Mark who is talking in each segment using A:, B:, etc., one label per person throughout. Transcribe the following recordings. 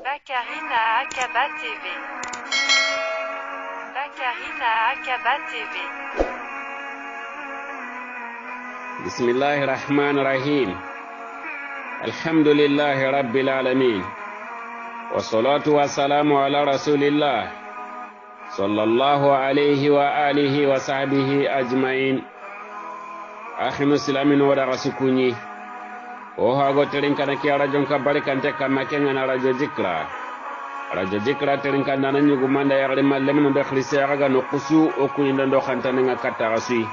A: Bakarina Akaba TV. Bakarina Akaba TV.
B: Bismillahirrahmanirrahim. Alhamdulillahi rabbil alamin. Wassalatu wassalamu ala rasulillah sallallahu alayhi wa alihi wa sahbihi ajma'in. Akhi muslimin wa rasukuni. O hago terin kana ki arajon ka barikante kama kenga na radio Zikra. Radio Zikra terin kana na nyugo manda ya malle mun do khlisi aga no kusu o kuyinda ndo khantane nga katta rasui.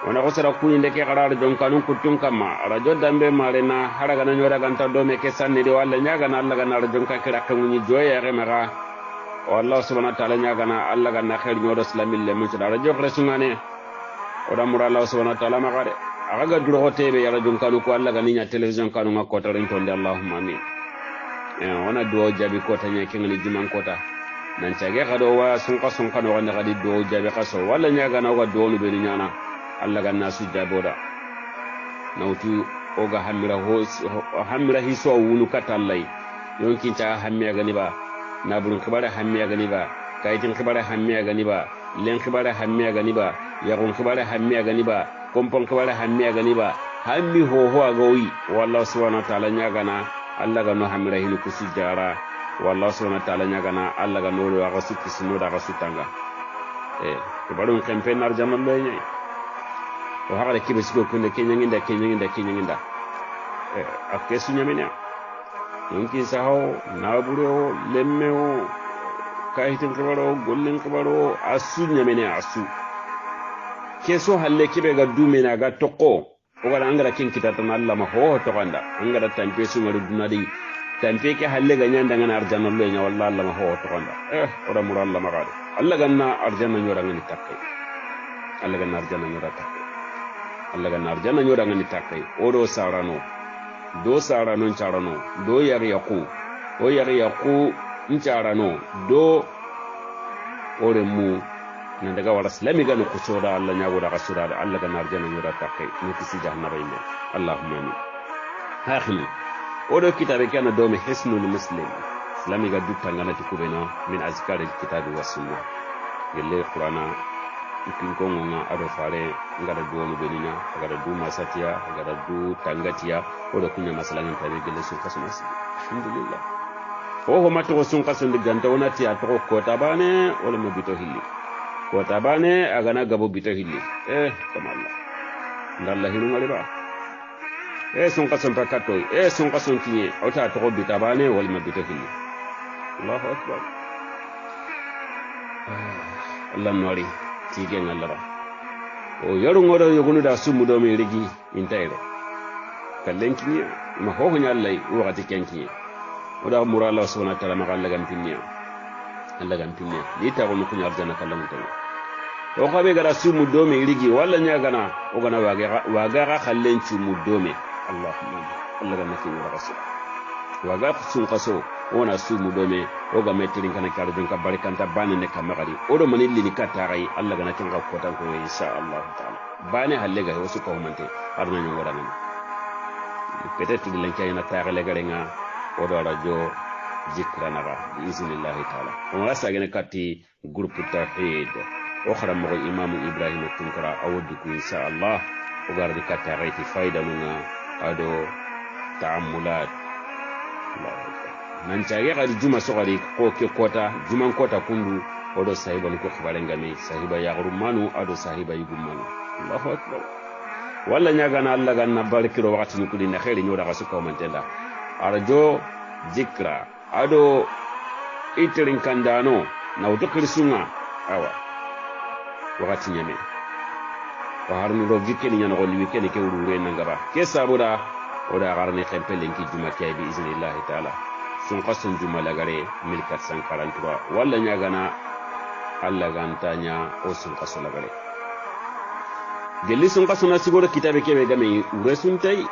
B: Wana ko sara kuyinde ke qarar jon kanun kutun kama radio dambe marena haraga na nyora ganta do me ke sanni de walla nyaga na Allah ga na radio ka kira kanuni joya re mara. Allah subhanahu wa ta'ala nyaga na Allah ga na khair nyodo islamil le mun sara radio resungane. Oda mura Allah subhanahu wa ta'ala magare. Aga duro tebe yara jun kanu ko Allah ganinya television kanu ngako tarin tonde Allahumma amin. Ona duo jabi kota nya kengani juman kota nan cage kado wa sunka no wanda kadi duo jabi kaso walla nya gana wa duo be nyana Allah ganna su jaboda nautu oga hamira hiso wunu katallai yonkin ta hammiya gani ba na burun kibara hammiya gani ba kaitin kibara hammiya gani ba len kibara hammiya gani ba yagun kibara hammiya gani ba kompon kibara hammiya gani ba hammi ho agawi wallahi subhanahu wa ta'ala nya gana Allah ga no hamira hinu kusu jara wallahi subhanahu wa ta'ala nya gana Allah ga no wa gasu kisino da gasu tanga to badon kampen nar jamal loye o haga de kibe siko kunde kenyanginda akesu nyamenya yonki saho naburo lemmeo kahitin kibaro gollen kibaro asu nyamenya asu keso halle kibe ga dumena ga tokko o gara angara kin kitata na Allah ma ho to kanda angara tampe su ngaru dunadi tampe ke halle ga nyanda ngana arjanna lo nya wallahi Allah ma ho to kanda ora mura Allah ma gade Allah ganna arjanna nyora ngani takke Allah ganna arjanna nyora takke Allah ganna arjanna nyora ngani takke odo sarano do sarano charano do yari yaqu o yari yaqu ncharano do ore mu nan daga wala islami ga ko soda Allah nyago da kasura da Allah ga narjana nyura takai ni kisi jahannaba inde Allahumma amin akhili odo kitabe kana do me hisnul muslim islami ga dutta ngana ti kubena min azkar al kitab wa sunnah gelle qur'ana ikin ko ngona ado fare ngada do no benina ngada do masatiya ngada do tangatiya odo kunya masalan tabe gelle sun kasunasi alhamdulillah ho mata ko sun kasun diganta onati atoko ko tabane wala mabito hilli ko tabane agana gabo bita hilli kamalla ndalla hinu ngale ba sun kason pakato sun kason kinye auta to bita bane wal mabita hilli Allahu akbar Allah nori tige ngalla ba o yaru ngodo yogunu da sumu do me rigi intayro kallen kinye ma ho nyallai wakati kenkiye oda mura Allah subhanahu wa ta'ala magalla gantinniya Allah gantinniya dita ko nukunya arjana kallan tan o xabe gara sumu dome irigi walla nya gana o gana waga khallen sumu dome Allahumma Allah gana kini rasul waga sun qaso ona sumu dome o ga metrin kana kar dun ka barikanta bane ne kamari o do manilli ni katarai Allah gana kin ko tan ko insha Allah ta'ala bane halle ga wasu ko mante arna nyu wala nan peut-être dilen kayna taagale garenga o do radio Zikra naga bismillah ta'ala on rasa gene katti groupe tawhid o khara mo imam Ibrahim Tunkara awdu ku insha Allah o gardi kata gaiti faida nuna ado ta'ammulat nan caage gadi juma so gadi ko ke kota juman kota kundu odo sahiba ko khibare ngame sahiba ya manu ado sahiba yugumanu Allahu akbar walla nyaga na Allah ganna barkiro wakati ni kudina khairi nyoda ga suka mantenda arjo Zikra ado itirin kandano na udukri sunga awa wakati nyame wa harmi ro gikeni nyana ko liwikeni ke urure nangaba ke sabuda oda garne khempelen ki juma kay bi iznillah taala sun qasun juma lagare 1443 walla nyagana alla gantanya o sun qasun lagare gelli sun qasuna sigoro kitabe kebe game uresuntay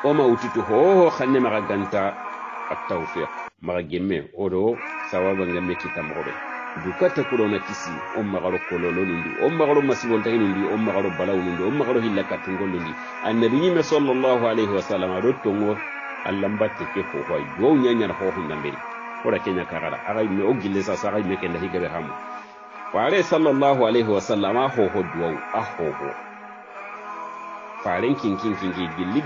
B: o ma utitu ho khanne maga ganta at-tawfiq maga gemme odo sawaba ngame kitamobe dukata kulona kisi magaro kololo nundi magaro masibon tay nundi magaro balaw nundi magaro hilla katungol nundi annabi sallallahu alaihi wasallam ado tongo Allah mbatte ke fo hoy do nyanya ho hunda mberi ora kenya karara aga me ogille sa sa me kenda higabe hamu fare sallallahu alaihi wasallama ho duwa ho faren kinkin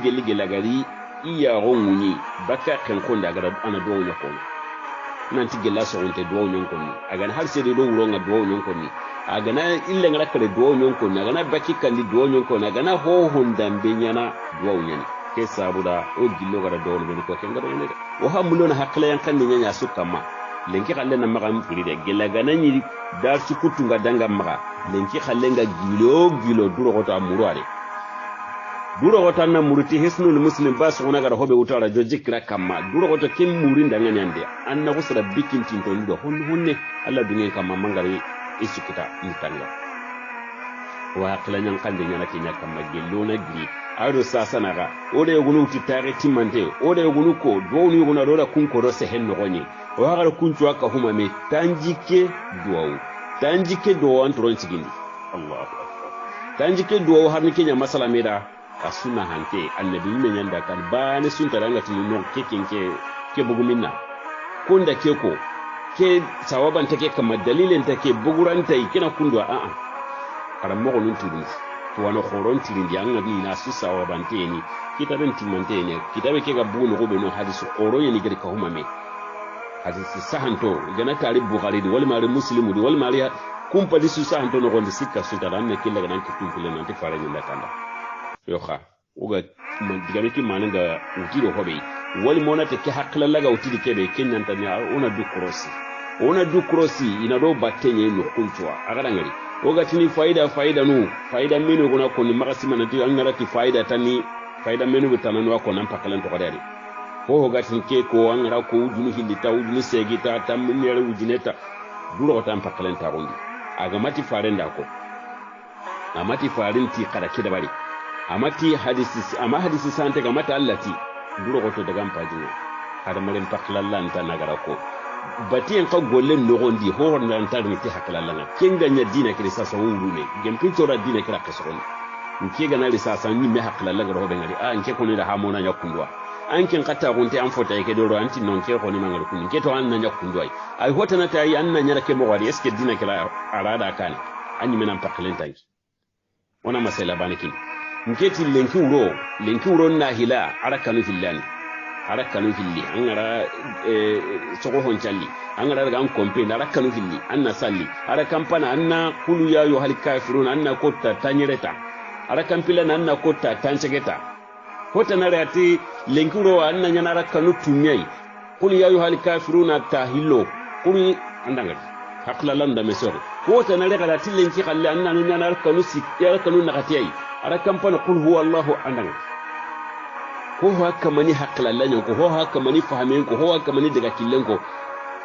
B: gilli lagari iya rongunyi baka kan konda gara ana do nya kon nan tigella so onte do nyon kon aga har sai do wuronga do nyon kon aga na ille ngara kare do nyon kon aga na baki kandi do nyon kon aga na ho hunda mbenyana do nyon ke sabuda o gillo gara do nyon ko ken gara ne o hamulo na hakla yan kan nyanya sukama lenki khalle na magam furi de gelaga na nyiri dar su kutunga danga maga lenki khalle nga gilo duro ko to amuru ale duro ko tan na muruti hisnul muslim bas ona gara hobe utara jo jikra kamma duro ko to kim murin danga nyande anna usra bikin tinto ndo honne alla dungen kamma mangari isukita mutanga wa akla nyan kande nyana kinya kamma gello na gri ado sasa naga ode yogunu titare timante ode yogunu ko dwonu yoguna dola kunko do se henno gonyi o hagar kuncu aka huma me tanjike duwawu antron cigindi Allahu akbar tanjike duwawu har ni kenya masala meda asuna hanke annabi men yanda kan bane sun taranga tin no ke buguminna kunda keko ke sawaban take kamar dalilin take buguranta kina kundwa a karammo gonun tudin to wano khoron tilin di anga bi na su sawaban teni kitaben timante ne kitabe ke ga bunu go be no hadisu khoro yeni gari ka huma me hadisi sahanto gana tari bukhari wal mari muslimu wal mari kumpa disu sahanto no gonde sikka su taran ne killa ganan ki tumpule nan ti fare ni lakanda yo kha uga man digame ki mananga utiro hobe wal monata ki hakla laga utidi kebe kenyan tan ya ona du krosi ina do battenye no kunchwa agada ngari uga tini faida nu faida menu gona ko ni magasima nan ti angara ti faida tani faida menu tananu ko nan pakalan to kadari ho gatin ke ko an ra ko junu hillita junu segita tam nere ujineta duro tan pakalen ta gondi aga mati faren da ko amati farin ti kada kida bari amati hadisi sante ga mata allati duro ko to daga ampajino kada maren paklallan ta nagara ko bati en ka gollen no gondi ho nan ta ni ti haklallan kenga nya dina kiri sasa wulume gempin tora dina kira kasoni nke ga na risasa ni me haklallan ga robe ngari nke ko ni da hamona nya kundwa ankin kata gunte an fota yake doro anti non ke ko ni mangal kun ke to an nanya kundoi ai hota na tayi an nanya ke mo wari eske dina kala arada kan anyi menan paklen tanki ona masela banikin nketi lenki uro na hila arakanu filani an ara soko honcalli an ara daga an kompe na arakanu filli an na salli ara kampana an na kulu ya yo hal kafirun an na kotta tanyireta ara kampila na an na kotta tanchegeta hota na rati lenkuro anna nyana rakanu tunyai kul ya yuhal kafiruna tahillo kul andanga hakla landa mesor hota na rati lenki khalle anna nyana rakanu sikya rakanu nakatiyai ara kampana kul huwa allah andanga ko haka mani hakla lanyo ko haka mani fahamen ko haka mani daga killen ko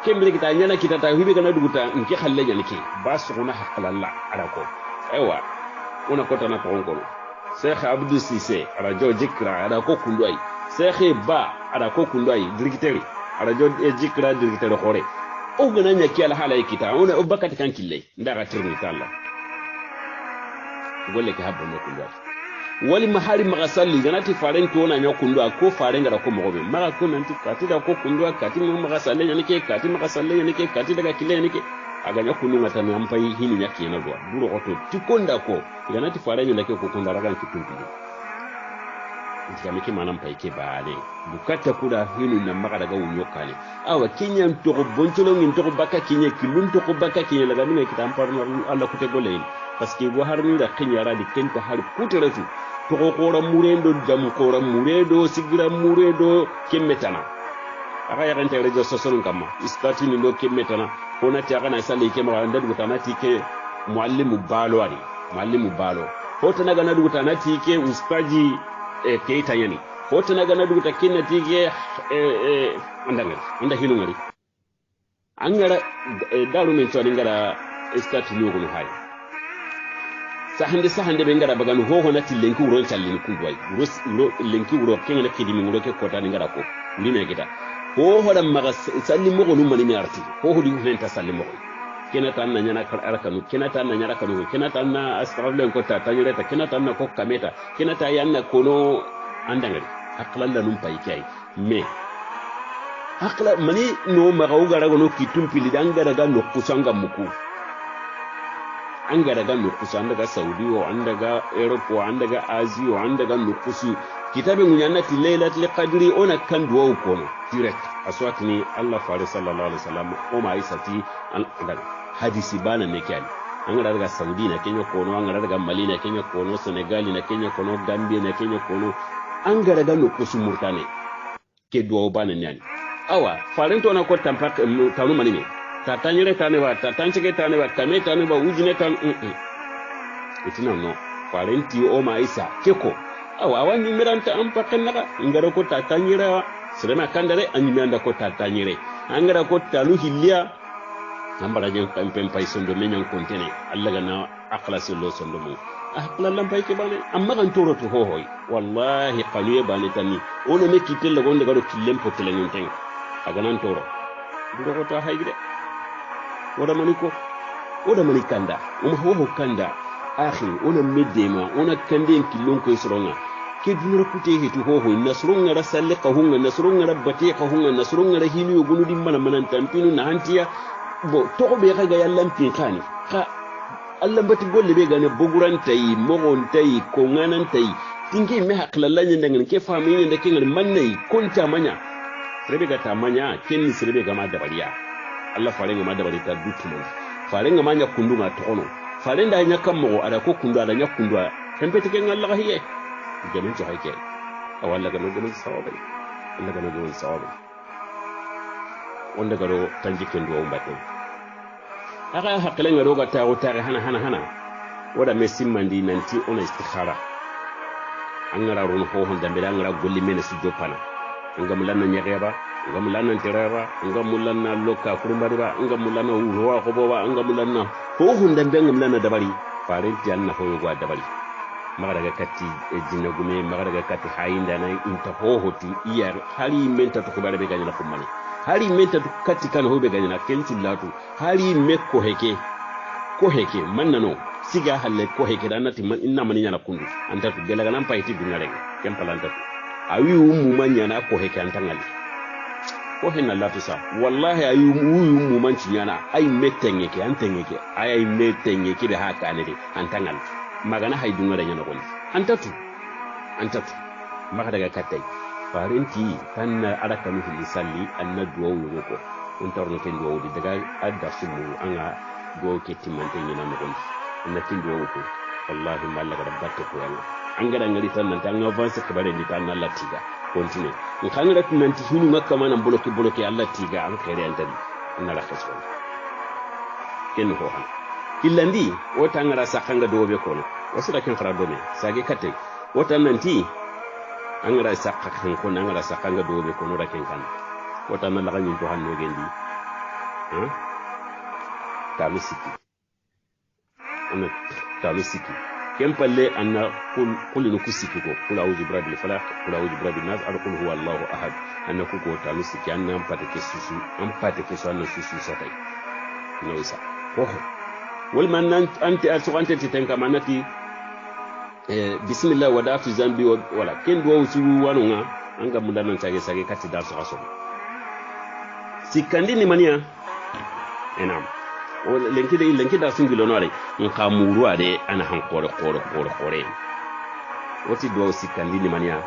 B: kembere kita nyana kita ta hibe kana duguta nke khalle nyana ke basuna hakla la ara ko ewa una kota na ko Sheikh Abdou Cissé arajo jikra ada ko kundwai Sheikh Ba ada ko kundwai dirigiteri arajo jikra dirigiteri khore o gana nya ki ala halay kita ona obakati kan kille ndaga tirni talla golle ke habbo no kundwai wali mahari magasalli ganati faren to na nya kundwa ko faren gara ko mogobe maga ko nanti kati da ko kundwa kati mo magasalle nya nike kati magasalle nya nike kati daga kille nike aga nya kunu ngata na ampai hinu nya kiyena do duro ko to tikonda ko ganati faren nya ko kunda ragan kituntu jamiki manam pai ke baale bukata kuda hinu na maka daga wunyo kale awa kinyan to ko bontolo ngin to ko baka kinye kilun to ko baka kinye laga mina kita amparno Allah kute golein parce que go harni da kinyara di kenta har kuteratu to ko kora murendo jam kora muredo sigira muredo kemetana aka ya kan tere jo sosolun kama istati ni do kemetana ko na tiaka na sale ke mara nda dugutana tike muallimu balo ari muallimu balo ko tanaga na dugutana tike ustaji keita yani hoto na gana duguta kinna tige anda hinu ngari angara daru men to ngara start lugo no hay sahande be ngara baganu ho na tilenki wuro challini kudwai lenki wuro kenga kidimi ngoro ke kota ngara ko ndine kita ho da maga salli mo gonu mani arti ho di henta salli mo kena tan na nyana kar arakanu kena tan na nyara kanu kena tan na astrable ko ta tanyere ta kena tan na ko kameta kena ta yanna kono andangari aklan la num pay kay me akla mani no magauga rago no kitum pili danga daga no kusanga muku an ga daga nukusu an daga saudi o an daga europe o an daga asia o an daga nukusu kitabe ngunyana ti laylatul qadri ona kan duwa kono direct aswatni allah faris sallallahu alaihi wasallam o ma isati an hadisi bana ne kyali an ga daga saudi na kenya kono an ga daga mali na kenya kono senegal na kenya kono gambia na kenya kono an ga daga nukusu murtane ke duwa bana nyani awa farento na ko tampak tanu manine tatanyere tane ba tatancheke tane ba kame tane ba ujine tane itina no parenti o maisa keko awa wani miranta an pakan naka ngara ko tatanyere wa sirema kandare an yimanda ko tatanyere angara ko talu hillia nambara jen pempem pay sondo menyan kontene alla gana akhlasi lo sondo mo akla lampay ke bane amma kan toro to hohoy wallahi qanuye bane tani ono me kitelle gonde gado killem potele nten aga nan toro do ko ta haygide wada maniko wada manikanda ho kanda akhi ona medema ona kande kilon ko isronga ke dunura kute hetu ho nasrunga rasalqa hunga nasrunga rabbatiqa hunga nasrunga rahinu gunu dimmana manan tampinu na hantiya bo to be kaga yallan pin khani ka Allah bati golle be gane boguran tayi mogon tayi ko nganan tayi tingi me haklallanya dangan ke fami ne da kingal mannai kunta manya rebe ga tamanya kenni sirbe ga ma da bariya Allah farenga madabari ta dutumo farenga manya kundunga tono farenda nya kammo ada ko kundu ada nya kundu tempete ke ngalla hiye jamin to hayke awalla ga no jamin sawabe Allah ga no jamin sawabe wanda garo tanjiken do umbate aga hakle ngaro ga ta wota hana wada mesim mandi nanti ona istikhara angara ron ho honda be angara golli mena su jopana ngam lanna nyageba ngam lanna teraba ngam lanna loka kurumbari ba ngam lanna uruwa ko boba ngam lanna ho hunda be ngam lanna dabari parenti anna ho go dabari magara ga katti e jinna gume magara ga katti hayinda na inta ho hoti iyar hali menta to ko bare be ganya ko mani hali menta to katti kan ho be ganya kentu latu hali mekko heke mannano siga halle ko heke da nati man inna mani nyana kundu anta to gelaga nan payti dunare kem palanta awi ummu manya na ko heke antangali ko hinna latu sa wallahi ayi ummu manci nyana ay metengeke antengeke ay metengeke be haka ne de antangal magana hay dunare nyana ko antatu maga daga katai farinti tanna araka mi lisalli anna duwa wo ko on torno ken duwa di daga adda sumu anga do ke timante nyana no ko anna tin duwa ko wallahi malaga rabbato ko yana an gada ngari tan nan tan avance ka bare ni tan Allah tiga continue in kan rat nan ti hinu makka manan bloki Allah tiga an khairi an tan inna la khaswa ken ho han killandi wota ngara sakanga do be kono wasu da ken fara do me sage kate wota nan ti an ngara sakka kan ko nan ngara sakanga do be kono ra ken kan wota nan la ganyin to hanno gendi ta misiki kempalle anna kullu nukusiki ko kula uji brabil falaq kula uji brabil nas ar qul huwa allah ahad anna ku ko ta misiki anna ampate ke susu anna susu satai no isa oho wal man anti asuqante titenka manati bismillah wada'tu zambi wala ken do usu wanunga anga mundana sage kati dar so sikandi ni mania enam o lenki da singilo no re nka muru ade ana han kore wati do sikandi ni mania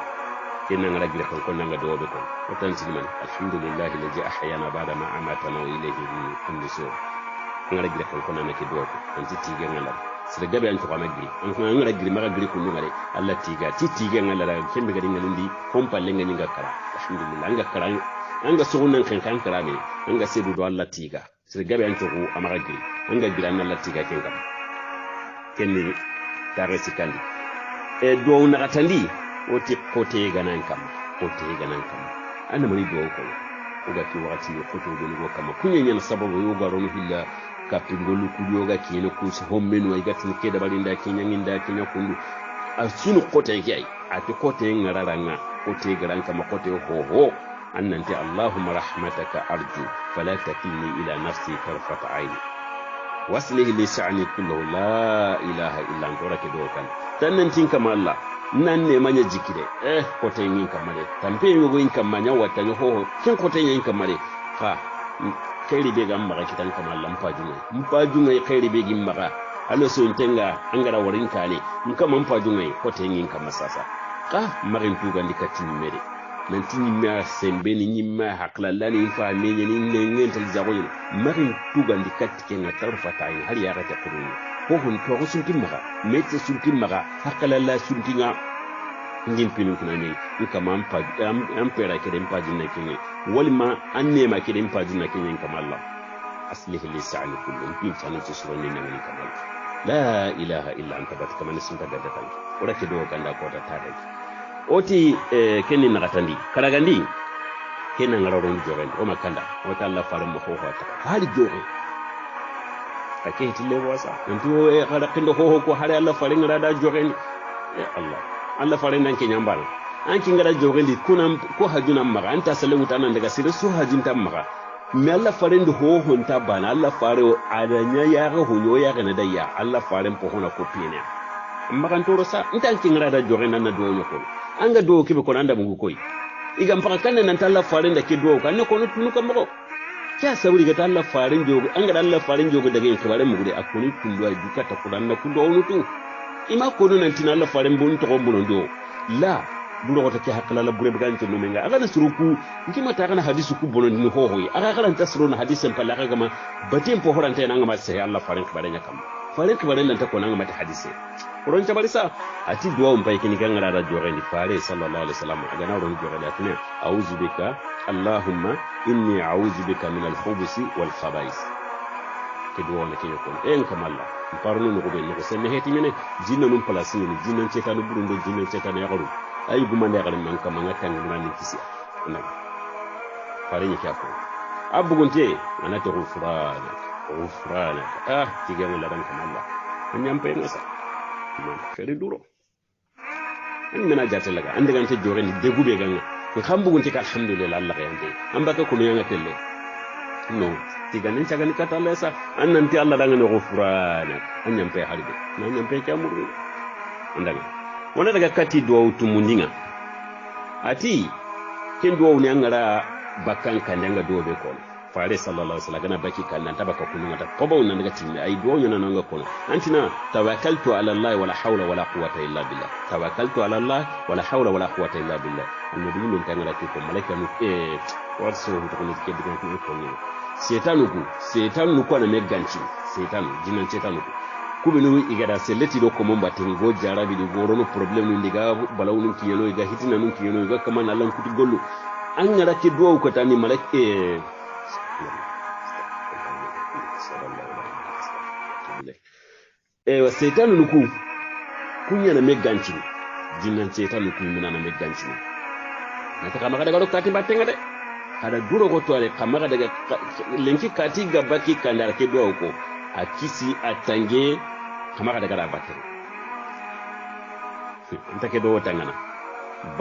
B: kenna ngara gire ko nanga do be ko watan man alhamdulillah alladhi ahyana ba'da ma amatana wa ilayhi an-nusur ngara gire ko nanga ke do ko anti tige ngala sire gabe an to amagri an ko ngara gire maga gire ko ngare Allah tiga tige ngala kembe gadi ngalindi kompalle ngani ngakara alhamdulillah ngakara anga sugunan kan kara me anga sedu do Allah tiga sire gabe an to ko amaga gire anga gire an Allah tiga kenni tare sikandi e do na atandi oti kote ganan kam ana mari do ko uga ki wati ko to do go kam kunye nyana sababu yo garo no hilla ka pingolu ku yoga ki no ku so hommenu ay gatin ke da balinda ke nyanginda ke nyakundu asunu kote kai ati kote ngararanga kote garan kam kote ho annanti allahumma rahmataka arju fala takilni ila nafsi tarfat ayn waslihi li sha'ni kullu la ilaha illa anta rake do kan tannan tin kama Allah nan ne manya jikire kote yin kamare tampe yugo yin kamanya wata ne ho kin kote yin kamare ka kairi be gam maga kitan kamar lampa jungai kairi be gim maga allo so intenga angara warin kane kama mpa jungai kote yin kamasasa ka marin tuga ndikati mere nan tini ma sembe ni nyima hakla lani fa menye ni ngental jagoyin marin tuga ndikati kenga tarfa tayi har ya rata kuduni ko hon to sunkin maga mete sunkin maga hakala la sunkinga ngin pinu kunani kama ampera kede mpaji na kinye walima annema kede mpaji na kinye kamalla aslihi lisani kullu pin tanu tsuroni na ngani kamalla la ilaha illa anta bat kama nisunta gadatan ora kedo ganda ko ta tare oti kenni na katandi karagandi kenna ngararon joren o makanda o ta Allah faram mo hota hali joren ake tille wasa ntu kada kindo ko hali Allah farin rada joren Allah farin nan kenya mbal an kin gara joren di kunam ko hajuna maga anta salamu tanan daga sire su hajunta maga me Allah farin do honta bana Allah fare adanya ya ga honyo ya ga nadaya Allah farin po hona ko pine amma kan toro sa intan kin gara da joren nan na do nyoko anga do kibe ko nanda mungu koy iga mpaka kanne nan talla farin da ke do kan ne ko no tunu kan mako kya saburi ga talla farin jogo anga da Allah farin jogo daga yin kabare mu gude akuni kundu ay dukata kudan na kundo onu tu ima ko no nan tin Allah farin bon to gombo do la bulo ko take hakala la bure bugan to no menga aga na suruku ngima ta kana hadisu ku bonon ni ho hoyi aga kana tasro na hadisan palla aga ma batin po horanta nan ma sai Allah farin kabare nya kam farin kabare nan ta ko nan ma ta hadise kuron ta barisa ati duwa umpai kini gangara da jore ni fare sallallahu alaihi wasallam aga na ron jore da tune a'udhu bika allahumma inni a'udhu bika min al-khubuthi wal khaba'is ke duwa ne kini ko en kamalla parno no ko be no ko sen heti mene jinna num palasi ni jinna cetanu burundo jinna cetanu yaqaru ay gumande yaqaru man kam ngata ngani kisi na fare ni kyapo abugunte anata ghufrana tiga ngala dan kamalla nyampe ngasa fere duro an mena jate laga ande gante jore ni degube ganga ko xambugun ti alhamdulillah Allah yande ambaka ko yanga telle no tiganen cagani kata Allah sa an nanti Allah danga no gufrana an nyampe harbe na nyampe kamuru andaga wona daga kati do tumundinga ati ken do ni angara bakkan kandanga do be ko fare sallallahu alaihi wasallam kana baki kan nan tabaka kununga ta ko bawun nan daga timmi ay do nyana nan ga kono antina tawakkaltu ala allah wala hawla wala quwwata illa billah tawakkaltu ala allah wala hawla wala quwwata illa billah annabi min tangara ko malaika nu warso to ko ke digan ko ni setanu ko na meganci setanu jinan setanu ku be no igada seleti do ko mon batin go jarabi do goro no problem ni diga balawun ki yelo iga hitina nun ki yelo iga kama na lan kuti gollu an ngara ke do ko tani malaika wa setanu nuku kunya na meganci jinnan setanu ku mina na meganci na ta kama daga lokati batenga de kada duro ko to ale kama daga lenki kati gabaki kandara ke do ko akisi atange kama daga batenga ntake do tangana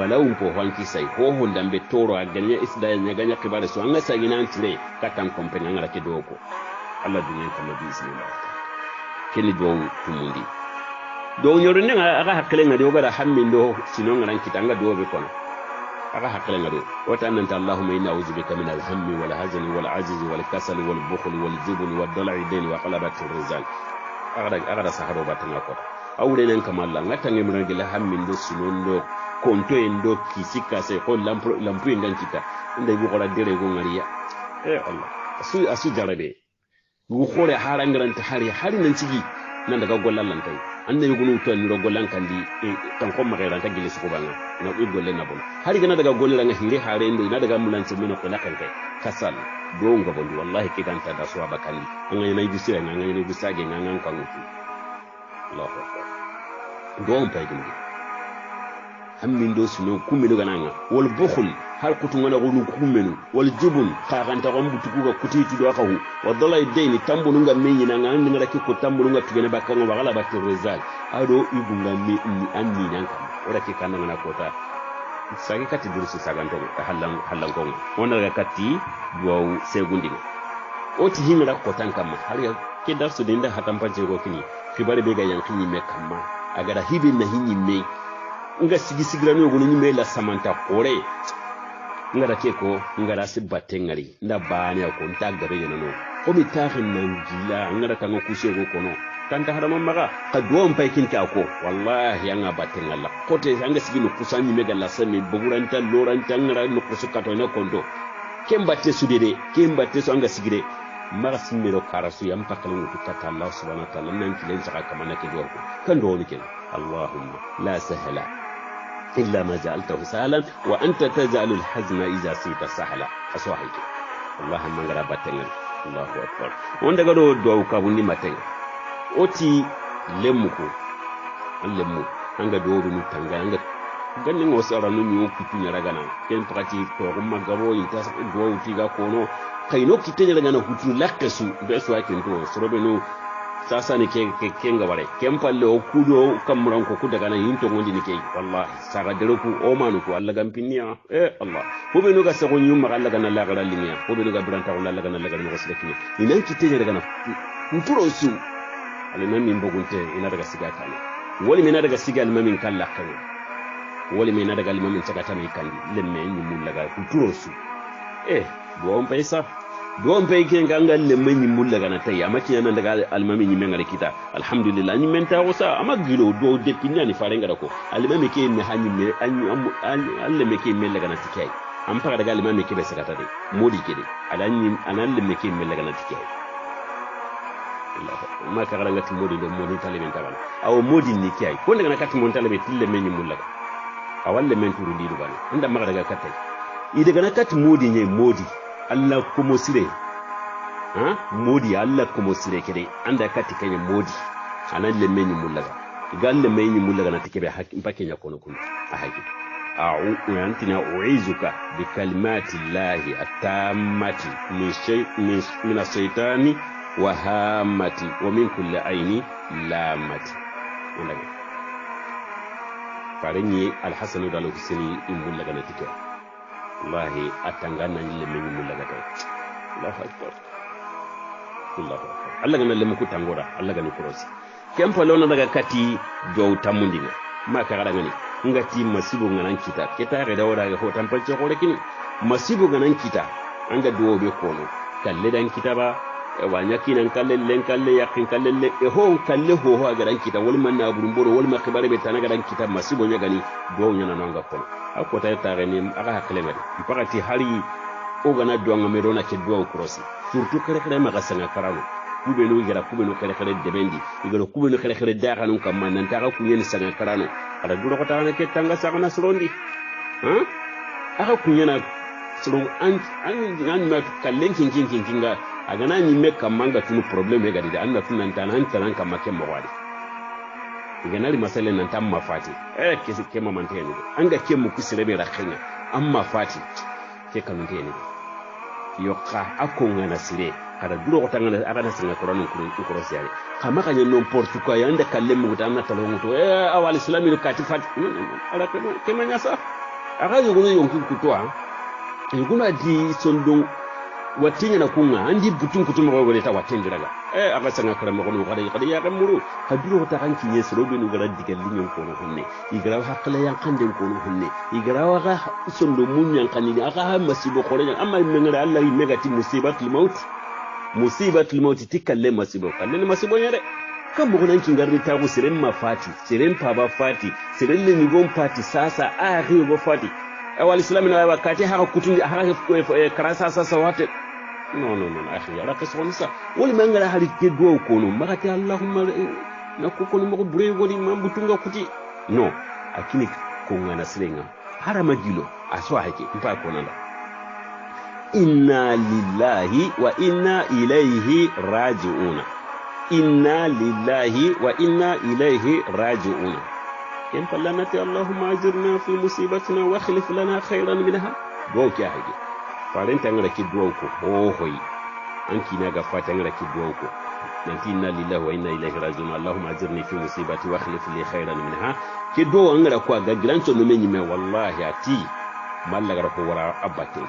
B: balawun ko hanki sai ho hondambe toro a ganya isda nya ganya kibare so anga sai nan tire katan kompenya ngara ke do ko Allah dunya kama bismillah keni do tumundi do nyoro ne aga hakle ngadi o gara hammin do sino ngaran kitanga do be kono aga hakle ngado wata annanta allahumma inna a'udhu bika min al-hammi wal hazani wal ajzi wal kasali wal bukhli wal jubni wad dal'i dain wa qalabati ar-rizal aga saharo batanga ko awre nen kamalla ngata ngi mun gila hammin do sino ndo konto endo kisika se ko lampu ndan kita ndai bu ko la dere go ngariya Allah asu jarabe bu khore harangaran ta hari nan cigi nan daga gollan lan tay annabi gunu to ni gollan kandi tan ko magairan ta gilis ko banga na u gollen na bon hari gana daga gollan nga hire hare ndo na daga mulan ce mino ko lakan kai kasal do nga bon wallahi kidanta da suwa bakani an ga nay bisira nga ngay bisage nga ngan kan mutu Allahu akbar do on pay gindi hammin do suno kumino gananga wal bukhul har kutu ngana gonu kumenu wal jubun ka ganta ko mbutuku ga kutitu do akahu wa dalai daini tambunu nga menyi na ngandi ngara ki ko tambunu nga tugene bakanga wagala batir rizal ado ibunga mi anni nanka ora ki kananga na kota sagi kati durusu saganto hallan ko wona ga kati do segundi oti hingra ko tankama har ya ke darsu dinda hatampanje ko kini fibare be ga yankini me kamma agara hibin na hinni me nga sigi sigira no gonu nyime la samanta kore ngara ke ko ngara si batengari nda bani ko nta gabe yana no ko mi tahin nan gila ngara kan ko kushe go kono kan ta hada mamma ka duwan paikin ta ko wallahi yanga batengalla ko te anga sigi no kusanyi mega la sami buguranta loranta ngara no kusuka to na kondo kembatte sudede kembatte so anga sigire maga simmiro karasu yam pakalu tukata Allah subhanahu wa ta'ala nan kilen saka kamana ke do ko kan do ni ken Allahumma la sahla إلا ما جعلته سهلا وأنت تجعل الحزن إذا سيت سهلا أصوحيك اللهم غرا باتنغ الله أكبر وند غدو دو كابوني ماتنغ أوتي لمكو اللمو anga do bi tanga anga ganni ngo sara no nyu kutunya ragana ken prakti to gumma gabo ita do utiga kono kayno kitenya ragana hutu lakkesu be so akin to sorobe no sasa ni ke ngaware kem palle o kudo kamran ko kudaga na yinto ngondi ni ke wallahi saga deroku o manu ko Allah gampinia Allah ko be no ga sago nyum Allah ga na la gara linya ko be no ga branta ko Allah ga na la gara no slekini ina kitenya daga na nturo su aliman min bogunte ina daga siga kana woli mina daga siga aliman kala kana woli mina daga aliman sagata mai kandi lemme ni mun laga nturo su bo on pesa don pay ke ganga lemme ni mulla gana tay amaki nan daga almami ni men kita alhamdulillah ni men ta wasa ama gilo do de pinya ni fare ngara ko almami ke me hanyi me alle me ke me laga na tikai am fara daga almami ke be sakata de modi ke de alani anan lemme ke me laga na tikai Allah ma ka garanga ti modi do modi tale men tabal aw modi ni kai ko daga na kat mon tale be tille men ni mulla awalle men turu di do bani anda ma daga katai i daga na kat modi ne modi Allah kuma sire modi Allah kuma sire kede anda kati kanye modi anan le menyi mulaga galle menyi mulaga na tikebe hakim pakenya kono kun ahaki antina uizuka bi kalimati llahi atammati min ash-shaytani wa hamati wa min kulli aini lamati ulaga farenyi al-hasan da al-husaini in mulaga na tikebe wallahi atangana ni lemenyi mulaga tay Allahu akbar Allah gana lemu kutangora Allah gani kurosi kempa lona daga kati do tamundinga maka kada ngani ngati masibo nganan kita keta ga dawra ga hotan palce ko rekini masibo nganan kita anga do be kono kalle dan kita ba wanya kinan kalle len kalle yakin kalle le ho kalle ho ga dan kita wal man na burumboro wal ma khibare be tanaga dan kita masibo nya gani do nya na nga kono akota tare ni aka hakle ngadi mpakati hari o gana do nga me dona ke do krosi surtout kare kare ma gasanga karano kube no gara kube no kare kare debendi igaro kube no kare kare daga non kam man ta ka kunyen sanga karano ada duro ko tane ke tanga sagana srondi aka kunyena sro an ma kallen kinga agana ni me kam manga tunu problem e gadi anda tunan tanan kam make mo wadi iganari masale nan tam mafati kesi kema manteni anga kemu kusirebe rakhenya amma fati ke kanunteni yoka akonga na sire kada duro ko tangana agana singa korano kuro siari kama kanya non portuka yanda kallemu tanga talongo to awal islami kati fati ala kema nyasa aga yugo yonku kutwa yuguna di sondo watinya na kunga andi butun kutuma ko ta watendiraga aga sanga karama ko kada ya kamuru kaduro ta kan kinye soro be no gara digal linyon ko no honne igara hakla yan kande ko no honne igara waga sondo munyan kanini aga ha masibo ko ren amma mengara Allah yi megati musibatul maut tikalle masibo kalle masibo nyare kan bugo nan kingarri ta go siren mafati siren paba fati siren le nigon fati sasa akhi go fati awal islamin wa wakati haka kutunji haka karasa sasa wate no akhi ala kasonisa wali mangala hali ke do ko no magati allahumma na ko ko mo bure godi mambutunga kuti no akini ko ngana sirenga harama gilo aswa hake mpa ko nanda inna lillahi wa inna ilayhi raji'un inna lillahi wa inna ilayhi raji'un ken fallanati allahumma ajirna fi musibatina wa akhlif lana khayran minha do kya hage farenta ngara ki do ko hoyi anki naga fata ngara ki do ko nanti inna lillahi wa inna ilayhi raji'un allahumma ajirni fi musibati wa akhlif li khayran minha ki do ngara ko ga granto no menyi me wallahi ati mallaga ko wara abate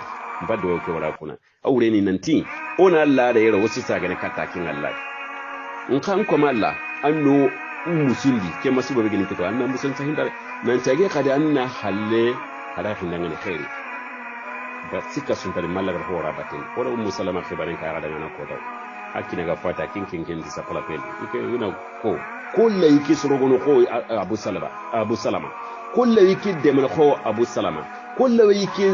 B: mbado ko wara kuna aure ni nanti ona Allah da yara wasu saga ne katakin Allah in kan kuma Allah anno musundi ke masubo be gini kito anna musun sahindare nan tage kada anna halle hada hindangani khairi ba sika suntari malaga hora batin ora salama khibaren ka kada ngana ko daw akina ga fata kinkin di sapala pel ike ina ko kullu yiki sorogono ko abu salama kullu yiki demal ko abu salama kullu yiki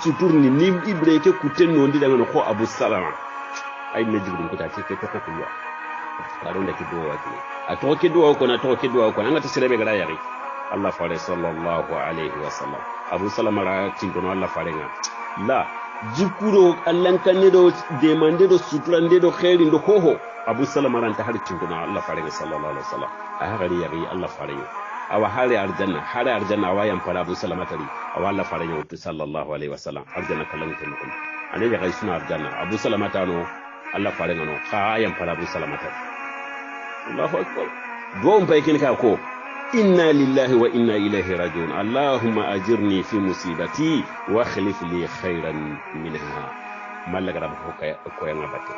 B: suturni nim ibre ke kutenno ndi daga ko abu salama ay ne jigdum ko ta ke to ko kulwa kado da kido wati a to kido ko na to kido ko ngata sirebe gara yari Allah fare sallallahu alaihi wasallam abu salama ra tindono Allah fare nga la jikuro Allah kanne do demande do suturande do khairi do hoho abu salama ran ta har tindono Allah fare nga sallallahu alaihi wasallam a hari yari Allah fare awa hari arjanna wayan fara abu salama tari awa Allah fare nga sallallahu alaihi wasallam arjanna kallan tan ko ane ya kai suna arjanna abu salama tano Allah fare nga no khayan fara abu salama tari Allahu akbar duwan bai kin ka ko inna lillahi wa inna ilaihi rajiun allahumma ajirni fi musibati wa akhlif li khairan minha malaga rabb ko ya ngabate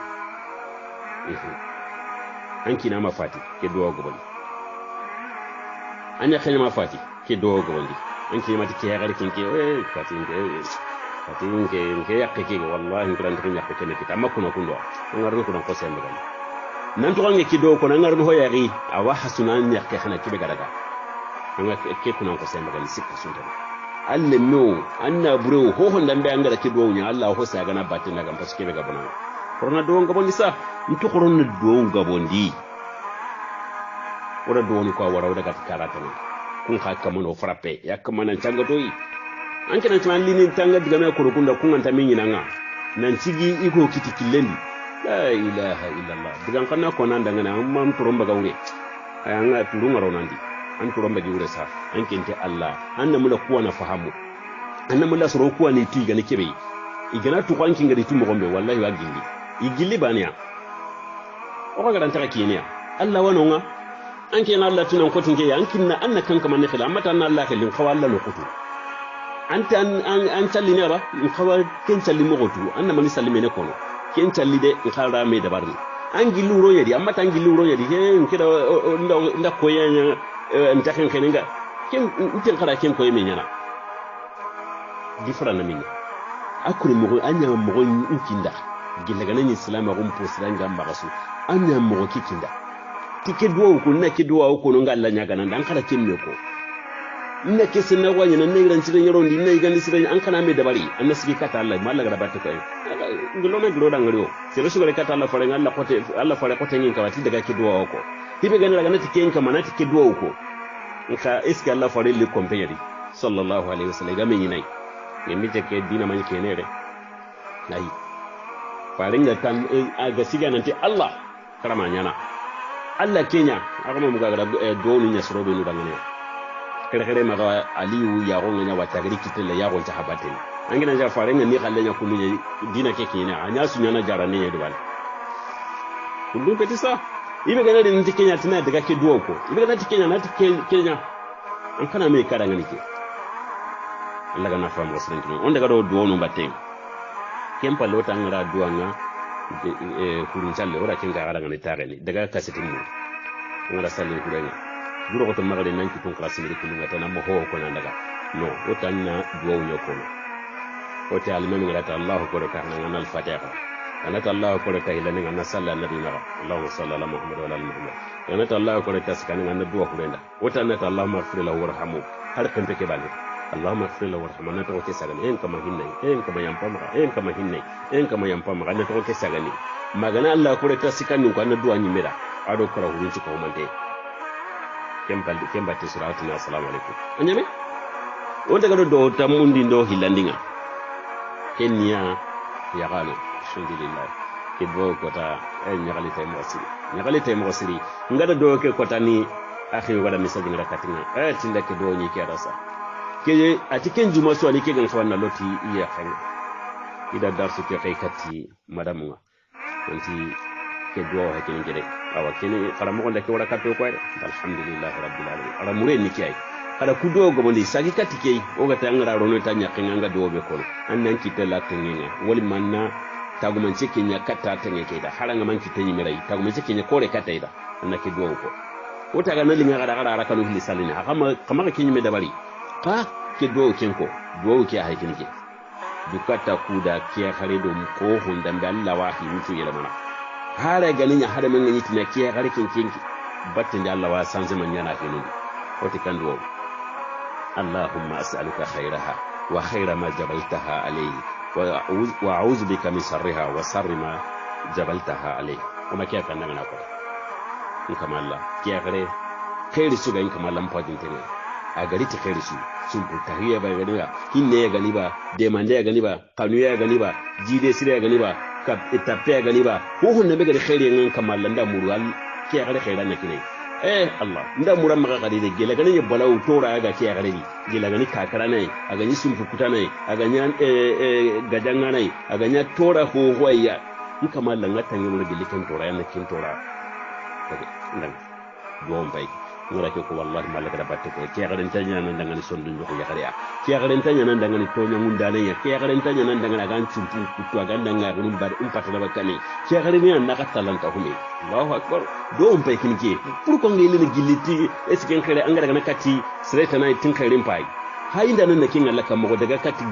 B: an kina mafati ke duwa gobali anya khanya mafati ke duwa gobali an kina mati ke yagar kin ke katin ke yakke ke wallahi ngran kin yakke ke ne kita makuna kundo ngarno kuno ko sembe nan to ngi kido ko nan ngarno ho yari awa hasunan yakke khana kibe gadaga anga ke kunan ko sembe gal sikka sunta alle no anna bro ho hon dambe anga da kido nya Allah ho sa gana batin daga paske be gabona korona do ngabondi sa nto korona do ngabondi ora do ni ko wara daga karata ne kun ka kamono frappe yakkamana canga toyi an kana tan linin tanga diga me ko kunda kun anta min yinanga nan cigi iko kitikilendi la ilaha illallah diga kanna ko nan daga nan mam turomba gawre ayanga turunga ronandi an turomba giwre sa an kente Allah anna mula kuwa na fahamu anna mula soro kuwa ni tiga ne kebe igana to kwankin gari tumo gombe wallahi wa gilli igilli baniya o ga garanta kiniya Allah wanonga an kena Allah tunan kotin ke yankin na anna kanka man khila amma tan Allah kallin khawalla lokutu anta an talli ne ba in khawa ken talli mo gotu anna man sallime ne kono ken talli de in khara me dabarni an gilu ro yadi amma tan gilu ro yadi he in kida nda koyanya ntaken keninga ken uten khara ken koy me nyana different na minni akuri mo anya mo inkinda gilaga nan islam ko mpo siranga mbagasu anya mo kikinda tike duwa ko na ke duwa ko no ngalla nyaga nan dan kala kimme ko inna ke sinna wanya nan ne ran ciren yaro ndi ne gandi siren an kana me dabari an nasiki kata Allah malla ga batta ko ngolo me glo dan ngalo sero sugare kata Allah fare Allah fare ko tengin kawati daga ke duwa ko tibe gani daga nati ken kama nati ke duwa ko nka iski Allah fare li kompeyari sallallahu alaihi wasallam ga me yinai ne mi ke dina man ke ne re nayi faringa tan aga siga nanti Allah karama nyana Allah Kenya akama mugaga doni nya sorobe no dangane kere maga aliyu ya gonga nya watagri kitele ya gonta habaten angina ja farenga ni khalle nya kulu dina ke kina anya sunya na jarane nya dubal kullu petisa ibe gana din ti Kenya tina daga ke duwo ko ibe gana ti Kenya na ti Kenya an kana me kada ngani ke Allah gana fa mo srin on daga do duwo no baten kempa lota ngara duwanga kurun challe ora kinga gara ngani tageni daga kasetin mu ngara salli kuranga duro ko to magale nan ki ton classe mi kulunga tan mo ho ko nan daga no o tanna duwo nyoko no o ta alima mi ngara ta Allah ko ka nan al fatiha anata Allah ko ka ila nan na salla nabi na Allahu sallallahu alaihi Muhammad wa alihi Muhammad anata Allah ko ta skan nan duwo ko renda o tanna ta Allah maghfir lahu warhamu har kan take bale Allahumma ighfir lahu warhamna to ke sagani en kama hinne en kama yampama kana to ke sagani magana Allah ko ta sikani ko na duwa nyimira ado kara hunci ko mante kemba te suratu na assalamu alaikum anyame wonde gado do tamundi ndo hilandinga kenya ya galo alhamdulillah ke bo ko ta nyagali tay mo siri ngada do ke ko tani akhi wala misaji ngada katina tinda ke do nyi ke rasa ke atiken juma so ani ke gan fawana loti iya khani ida darsu ke kay katti madamu anti ke do ha ken gere awa ken fara mo ndake wala katto ko alhamdulillah rabbil alamin ara mure ni kay kada kudo go bondi sagi katti kay o ga tangara rono tanya kenga do be ko annan kitela tengenga wali manna taguman cikin ya katta tanye ke da haranga man kitanyi mirai taguman cikin ya kore katta ida annake do ko wota ga nalinga gara kanu hili salini kama kinyi me dabari ka ke do kenko do ke haikin ke dukata kuda ke kare do ko hunda be Allah wahi mutu yela mana hare ganin ya hada men yiti na ke kare kinki batin da Allah wa san zaman yana kinu wata kan do Allahumma as'aluka khairaha wa khaira ma jabaltaha alayhi wa a'udhu bika min sharriha wa sharri ma jabaltaha alayhi kuma ke kan nan ko in kama Allah ke kare khairi su ga in kama Allah fadin tane a gari ta khairi su sun tahiyya ba gani ba hinne ya gani ba demande ya gani ba kanu ya gani ba jide sire ya gani ba ka itape ya gani ba ko hunne be gari khairi ngan kama Allah nda muru ke kare khairan na kine Allah nda muran maka kadi de gela gani ya balaw tora ga ke kare ni gela gani kakara nai aga ni sun fukuta nai aga nya gadanga nai aga nya tora ho hoya in kama Allah ngatan yumur gilikan tora yana kin tora nan doon bay ngara ko wallahi malaka da batte ko ke garan tanya nan dangan sondun ko ya kariya ke garan tanya nan dangan to nyangun dane ya ke garan tanya nan dangan gan cimpu kutu aga ndanga gunum bar patala bakane ke garan ni an naka talanta humi Allahu akbar doon bay kinke pour ko ngi len giliti est ce que kare an daga nakati sreta nay tin kare pai hayinda nan nakin Allah kam mo daga kati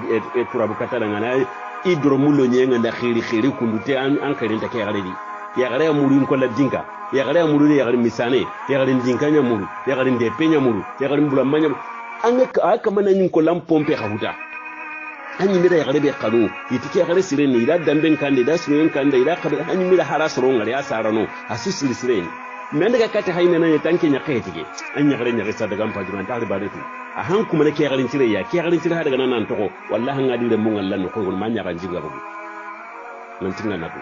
B: turabu katala ngana idro mulo nyenga nda khiri kundute an kare ta ke garan di ya gare muri ko la dinga ya gare muri ya gare misane ya gare dinga nya muri ya gare de penya muri ya gare mbula manya anga aka mana nyin ko lam pompe khahuta anyi mira ya gare be kanu yitike ya gare sireni da damben kande da suren kande da kabe anyi mira haraso ngare ya sarano asu sireni men daga kata hayna nan tanke nya kayetike anya gare nya resa daga ampa juman ta ba retu a han kuma ne ke gare tire ya ke gare tire daga nan to wallahi ngadi de mun Allah ko gon manya kan jiga bugu nan tinga na ko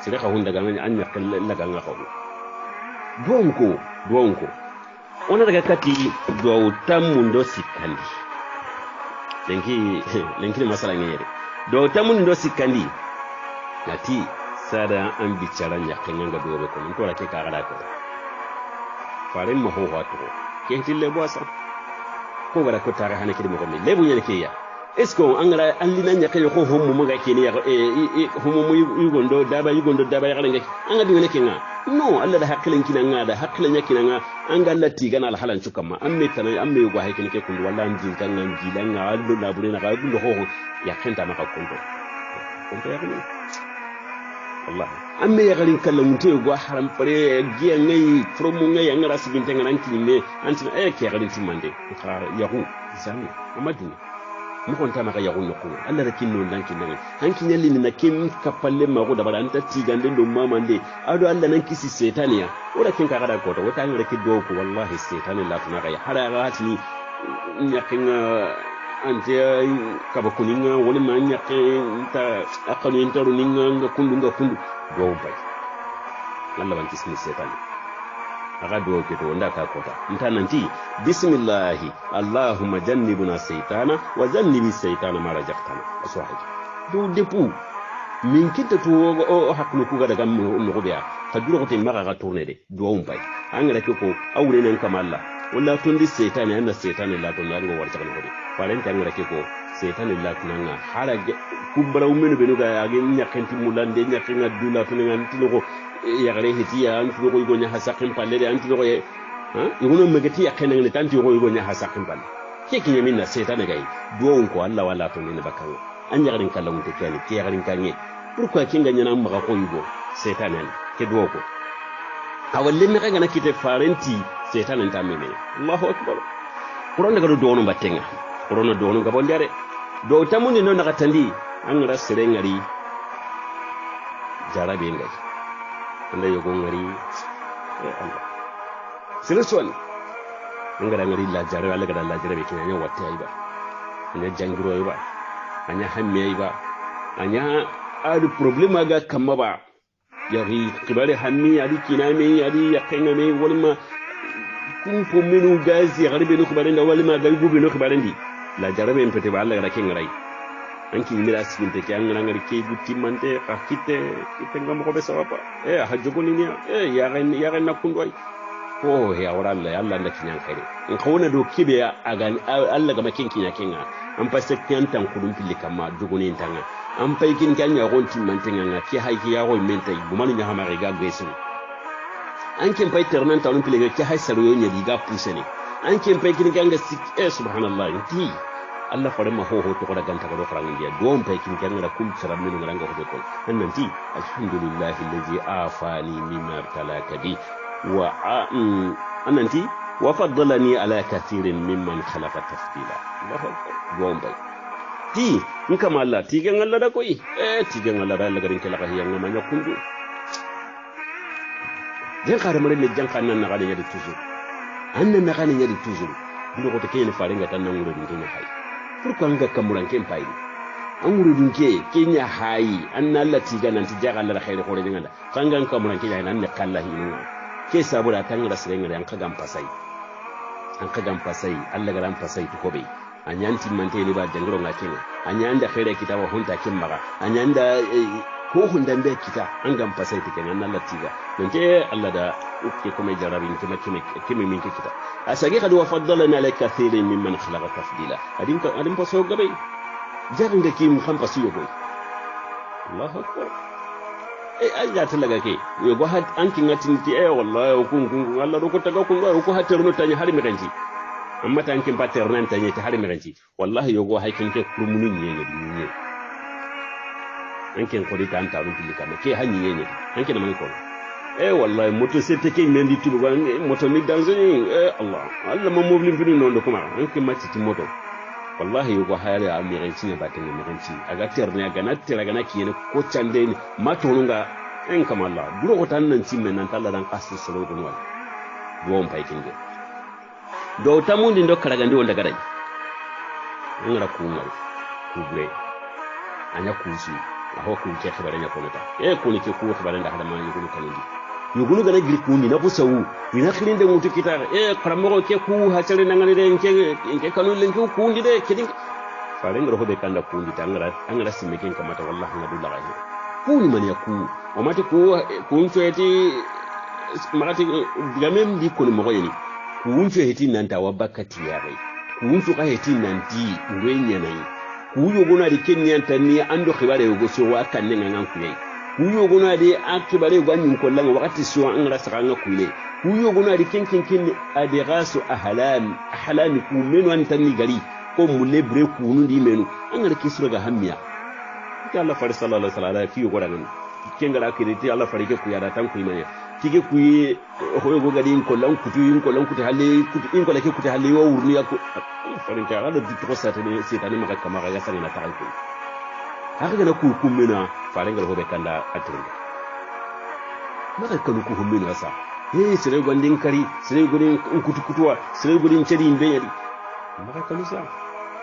B: sire ka hunda ganan an yakal la ganga ko donko ona daga kati do tamundo sikandi lenki masala ngere do tamundo sikandi nati sada an bicaran yakan ga dobe ko to rake ka gada ko farin mo ho wato ke tille bosa ko bara ko tare hane kidi mo ko lebu nyane ke ya esko angara allina nyaka yo ko homo mo ga kini ya homo mo yugondo daba ya galenga anga bi wala kinga no alla da hakkilen kinanga da hakkilen yakina nga anga alla tigana al halan chukama amme tanay amme yugo hay kini ke kundu wala njin kanga njilanga allo na burena ga gundo ho ya kenta maka kundu ya kini Allah amme ya galin kallan mutu yugo haram pare giya ngai promo ngai angara sibinte ngana kinime antina ke galin timande ka yahu zami amadini mukon ta maka yagun ko Allah da kinno dan kinno hankin yalli na kin kapalle ma ko da bara anta tigande do mama nde ado Allah nan kisi setaniya ora kin ka kada ko to wata ngara kiddo ko wallahi setani la tuna ga hara ga hatni nyakin ante ka ba kuninga wala ma nyakin ta akanu intaru ninga kundu do bay Allah ban kisi setani aga do ke to nda ka kota ntananti bismillah allahumma jannibna saytana wa jannibi saytana ma rajaqtana aswahi do depu min kitta to o haklu ku ga daga no ko biya ka duro ko te maga ga tourner de do on bay angara ke ko awre nan kamalla walla to ndi saytana anna saytana la to nari war ta ko de walen ta angara ke ko saytana la to nanga hala kumbara umenu benu ga agin nyakanti mulande nyakinga dula to nganti ko ya gare hitiya an tulo ko nya hasakin palle de an tulo ko yugo megati ya kenan ne tanti ko nya hasakin palle ke kinya minna setan gai duwon ko Allah wala to ne bakan an ya garin kallon to kani ke garin kanye pourquoi kinga nya nan maka ko yugo setan ne ke duwo ko awalle me kaga nakite farenti setan ta meme Allahu akbar Quran daga do no battenga Quran do no gabon dare do tamuni no naka tandi an rasire ngari jarabe ngai anda yogo ngari Allah silson ngara ngari la jarabe Allah gada la jarabe kinya watte ay ba anya jangiro ay ba anya hamme ay ba anya adu problema ga kamma ba yari kibare hammi yari kiname yari yakenga me walma kun po menu gazi garbe no kibare nda walma ga gube no kibare ndi la jarabe mpete ba Allah gada kengarai anki mira sinte ke angana ngari ke gutti mante akite ngam ko be sawapa hajjogo ni ya ren nakundoi ko ya wara Allah nda kinyan kare in kawona do kibe agan Allah ga makin kinya kinga an fa sekyan tan kudum pili kama jogoni tanga an fa kin kanya gon timante nganga ki haiki ya go menta gumani nya hamari ga gesu an kin pai ternan ta pile ke hay saro yo nyadi ga pusene an kin pai kin ganga subhanallah ti Allah fare ma ho to da ganta do farang dia don pai kin ganga kum saram min ngara ko ko annan ti alhamdulillahi allazi afani mimma talaka bi wa annan ti wa faddalani ala kathirin mimman khalaqa tafdila don pai ti in kama Allah ti gan Allah da koi ti gan Allah da Allah garin kala kahiya ngama nya kundu den khare mare le jan kannan na gade yadi toujours annan na gade yadi toujours ndo ko te kene farenga tan na ngure dinga hay pourquoi nga kamuran ken pay an ngure dinke kenya hay anna Allah ti gan anti jaga Allah khaire ko dinga da kangan kamuran kenya nan ne kallahi ina ke sabura tan ra sirenga an kagam pasai Allah garan pasai to ko be anyanti mante ni ba jangro ngakene anyanda khaire kitaba hunta kimmaga anyanda ko hundan be kita an gam pasai tike nan Allah tiga nante Allah da ukke kuma jarabin kime min kita asage kadu faddalana ala kathirin mimman khalaqa tafdila adin paso gabe jarin da kim kan pasiyo boy Allahu akbar aja talaga ke yo go hat an kin ngatin ti wallahi kun Allah do ko taga kun go ko haterno tanya hari mi kanji amma tan kin pater nan tanya ta hari mi kanji wallahi yo go haikin ke kurmunun ne anken ko dita anta dum pilika me ke hanyi yene anken man ko wallahi moto sete ke mendi tubu ban moto mi danzoni Allah mo moblim fini non do kuma anken matti ti moto wallahi yugo hayale amiranci ne batin amiranci aga terne aga na tira ga na kiyene ko cande ni matonunga en kama Allah duro ko tan nan cimme nan talla dan qasu solo don wal do on pay kinge do tamundi ndo karaga ndi wonda garay ngara ku ngal ku bre anya kusi aho ku ke xibare nya ko nata ko ni ke ku xibare nda hadama yugulu kanundi yugulu gana giri kundi na busawu ina khirinde mutu kita karamo ke ku ha tare nangani de nke kanu len ku kundi de kidin fare ngoro hobe kanda kundi tangara simekin kamata wallahi ngadu lagahi kuni man yaku o mate ku unfeti magati gamem di ko mo goyeni ku unfeti nanta wabakati yare ku unfu ka heti nanti ngwenya nai kuyo gona di kenya tani ando khibare yugo so wa kan ngan kuye kuyo gona di akibare gwanyin kollan wakati so an rasa kan kuye kuyo gona di kenkin adigasu ahlam ku menu an tani gari ko mulebre ku nu di menu an ga kisura ga hammiya ta Allah fari sallallahu alaihi wasallam fiyo gora nan kengara kiriti Allah fari ke ku ya da tan ku imanya tige ku hoyo go gadi kollan kutu halle kutu in kolla ke kutu halle wa wurni ya ku farin ta ala di to satani maka kama ga sani na taranku haka ga ku kummina farin ga hobe kanda atiringa maka kanu ku hummina sa sire gondin kari sire godin kutuwa sire godin cedi imbe yari maka kanu sa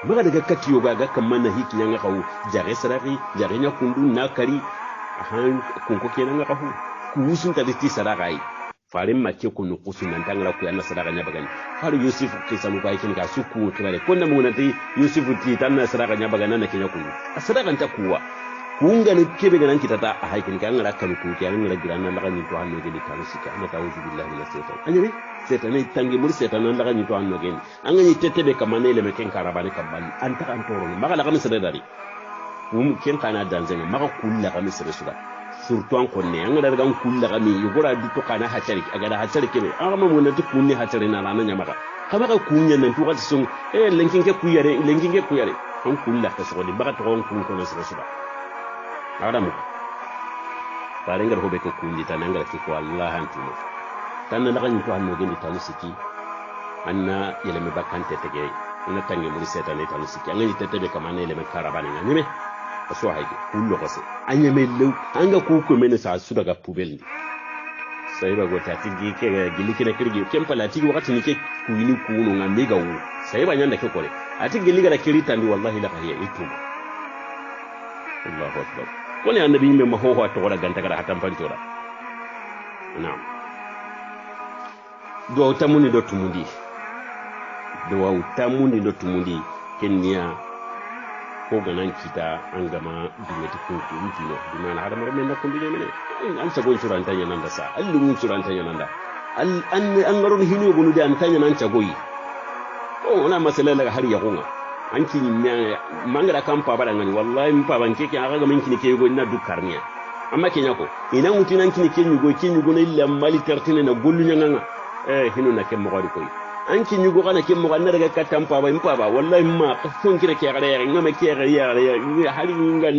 B: maka daga katiyo ga kan manna hiki nyanga kawu jare sarari jare nya kundu na kari ahan kunko kenan ga kawu ku wusun ta ti saragai farin make ku nu kusun nan tangara ku yana sadaka nya bagani har Yusuf ke samu kai kin ga su ku tare ko na mun dai Yusuf ti tan na sadaka nya bagana na kenya ku a sadakan ta kuwa kun ga ne ke be ganan kitata a haikin kan ra kan ku ke an ra giran nan daga ni to hanno gani kan su ka ana ta'awuzu billahi minash shaitan anyare setan ne tangi mur setan nan daga ni to hanno gani an gani tete be kamane le me ken karabani kabani an ta an toro maka la kan sare dari ken kana danzena maka kulla kan sare suda surtout an konne an daga an kulla kami yugura du to kana hatari aga da hatari kebe an ma mun da kunni hatari na ranan nyamaka kama ka kunya nan to ka sun lenkin ke kuyare an kulla ka so di baka to on kun kono sira suba adam parengar hobe ko kundi tananga ki ko Allah antimo tan na kan to hanno gendi tanu siki anna yele me bakante tege na tangi muri setane tanu siki an ni tete be kamane le me karabani na nyime so haike kullo ko se anya me lew anga ku ko men sa su daga pubel sai ba go tati gi ke gili kina kirgi kempala tigi wakati ni ke ku ni ku no ngambe ga wu sai ba nyanda ke kore ati gili ga kirita ndi wallahi la kahiya itu Allahu akbar wani annabi me mahoho to wala ganta kada hatan fantora na'am do tamuni do tumundi kenya ko ganan kita an gama dunyati ko no dimana hada mar men nakon dinne mene an sa gon suranta nyanan da sa allu mun suranta nyanan da an garon hinu gonu da an tanya nan cagoyi o ona masala daga har ya gonga an kin mangara kan pa bada ngani wallahi mi pa ban keke aga ga min kin ke go ina dukarniya amma kenya ko ina mutinan kini kenyu go na illa mali tartine na gollu nyanga hinu na kem mogodi koy an kinyu go kana kem mogana daga katampa ba impa ba wallahi ma fon kire ke gare ngama ke gare ya hali ngan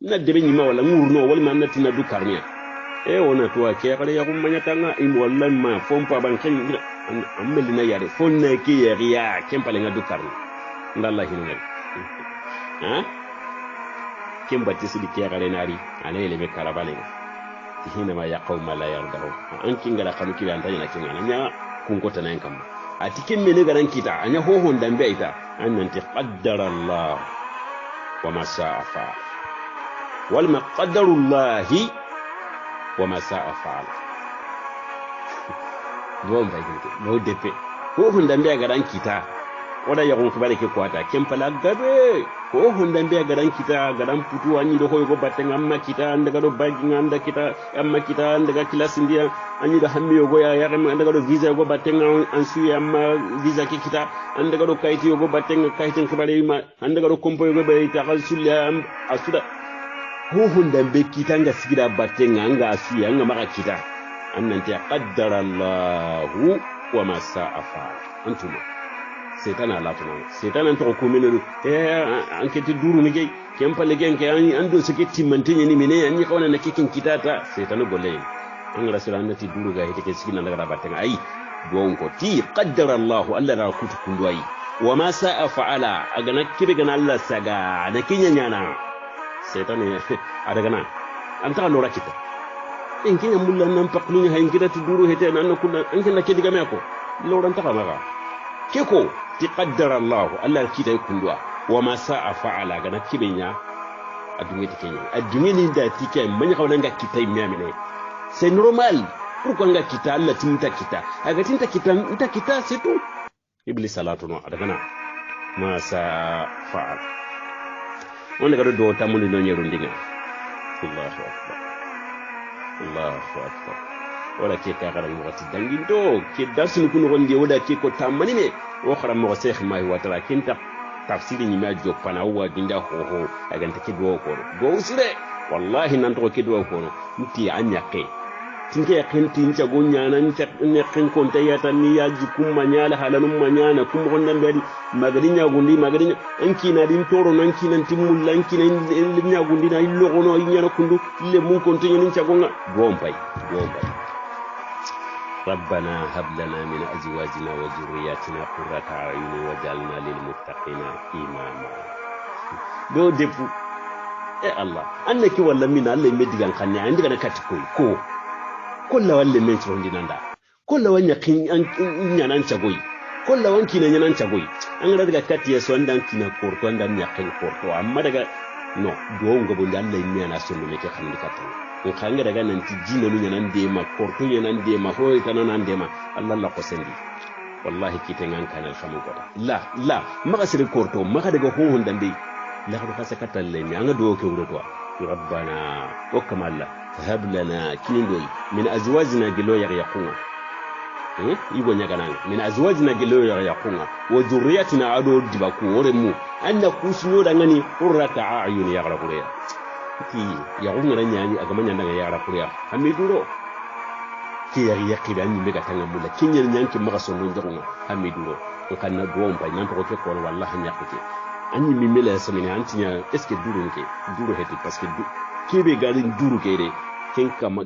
B: na debe nyima wala ngurno wala man na tina du karniya wona to ke gare ya gum manya tanga im wallahi ma fon pa ban ken ammeli na yare fon na ke ya kem pale nga du karni ndallahi hinu ngal ha kem batisi di ke gare nari alele be karabale hina ma ya qauma la yardahu an kingala kanu kibe antanya na kingala nya kunkota nan kam atikin mene garan kita anya hohon dambe ita annan ti qaddara Allah wa ma sa'a fa wal ma qaddaru Allah wa ma sa'a fa don bai ginte do depe hohon dambe garan kita wada ya gon kubare ke kwata kempala gabe ko honda be garan kita garan putu anyi do hoy go batten amma kita daga do bagi anda kita amma kita daga class india anyi da hammi go ya daga do visa go batten an suyi amma visa ki kita daga do kayti go batten kaytin kubare ma daga do kompo go be ta kal sulla asuda ko honda be kita nga sigira batten anga suyi anga maka kita annan ta qaddara Allah wa ma sa'a fa antum setan ala tuna setan an to ko menen an keti duru ni gay kem palle gen ke an do sike timmantenya ni mene an ni kawna na kikin kitata setan golle an rasulan nati duru ga hite ke sikina daga batten ai don ko ti qaddara Allah alla ra kutu kundwai wa ma sa'a fa'ala aga na kibe gana Allah saga na kinya nyana setan ne adaga na an ta lora kita in kinya mullan nan paklu ni hayin kita duru hete nan kunna an kinna ke diga me ko loran ta kamaga keko ti qaddara Allah Allah kita kundwa wa ma sa'a fa'ala ga na kibenya adunye tikenya adunye ni da tike manya kawna nga kita imamine c'est normal pourquoi nga kita Allah tinta kita aga tinta kita c'est tout iblis salatu no daga na ma sa'a fa'al on daga do tamuni no nyeru ndinga Allahu akbar wala ke ka garan wati dangin do ke darsin kun wonde wada ke ko tamani ne o kharam mo sheikh mai watara kinta tafsiri ni ma jopana wa dinda ho aga take do ko do usire wallahi nan to ke do ko nti anya ke tinke yakin ta gonya nan ta ne kin kon ta yata ni ya jikum manyala halanum manyana kum gonnan be magarinya gundi magarinya anki na din toro nan kinan timmul lanki nan nya gundi na illo gono nyana kundu le mun kon to nyin ta gonga gompay ربنا هب لنا من أزواجنا وذرياتنا قرة أعين واجعلنا للمتقين إماما دو ديبو الله أنك ولا من الله يمدغان خاني عندك أنا كاتكوي كل ولا من تروندي ناندا كل ولا كين نيانان تشغوي كل ولا كين نيانان تشغوي أنا رادغا كاتي سوندان كينا كورتو أندان ياكين كورتو أما دغا no do ngabo Allah yimena sonu meke khandi katana ko khanga daga nan ti jino nu nyanan de ma korto nyanan de ma hoy tanan de ma Allah la ko sendi wallahi kitengan kanal khamu ko la maka sire korto maka daga ho hondande la ko fasa katalle mi anga do ke wuro rabbana wa kamalla hab lana kinindol min azwajina gilo yaquna igo nyagana min azwajina gilo yaquna wa dhurriyyatina ado dibaku oremu anna kusunyo dangani qurrata a'yun yaghra kuriya ti yaghunga nyani agamanya ndanga yaghra kuriya hamiduro ki yaqida ni mega tanga mulla kinyel nyanki maga sonno ndonga hamiduro kanna gompa nan to ko wallahi nyakiti anni mi mele samina antinya est ce que duro heti parce que kebe galin duro kede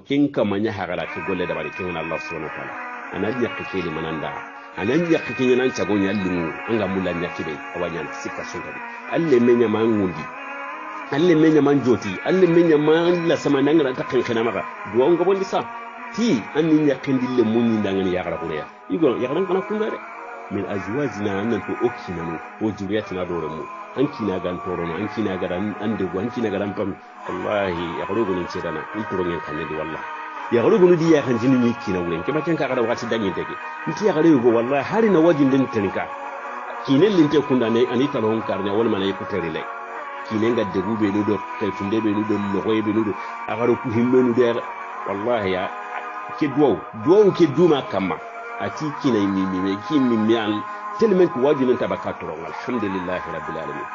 B: kenka manya hagara ke golle da bari kin Allah subhanahu wa ta'ala anan yakki le mananda anan yakki nyanan chagonya limu anga mulla nyakibe awanyan sika sungabi alle menya mangundi alle menya manjoti alle menya man la sama nangara ta kankana maka duwa nga bondi sa ti anni yakindille munni ndangani yakara kureya igo yakaran kana kundare min azwajina annan to okinanu o juriyatina doremu ankina gan torono ankina garan ande go ankina garan pam wallahi yakarugo ni cedana iltoro ngen kanedi wallahi yakarugo ni diya kan jini ni kina wulen ke baten ka kada wakati danyen tege nti yakarugo wallahi hari na wajin den tenika kinen linte kunda ne ani talon karnya wal manay ku terile kinen ga de gube do kay funde be do logoy be do akaru ku himbe no der wallahi ya ke duwa ke duma kama ati kina mi ki mi al tellement ko wajin tabakatro alhamdulillah rabbil alamin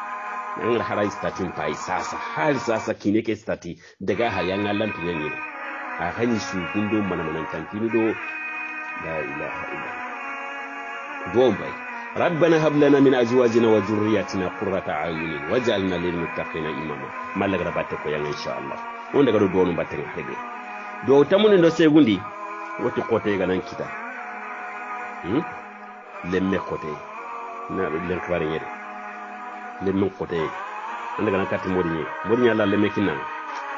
B: nan harai statin pai sasa hal sasa kine ke stati daga ha yan Allah tunani a hani su gundo mana tantini do la ilaha illallah bombai ربنا هب لنا من ازواجنا وذرياتنا قرة اعين واجعلنا للمتقين اماما مالك رباتك يا ان شاء الله wanda ga do won batten harbe do tamun ndo segundi woti kote ga nan kita lemme kote na len kwari yede lemme kote anda ga nan katti modi Allah lemme kinan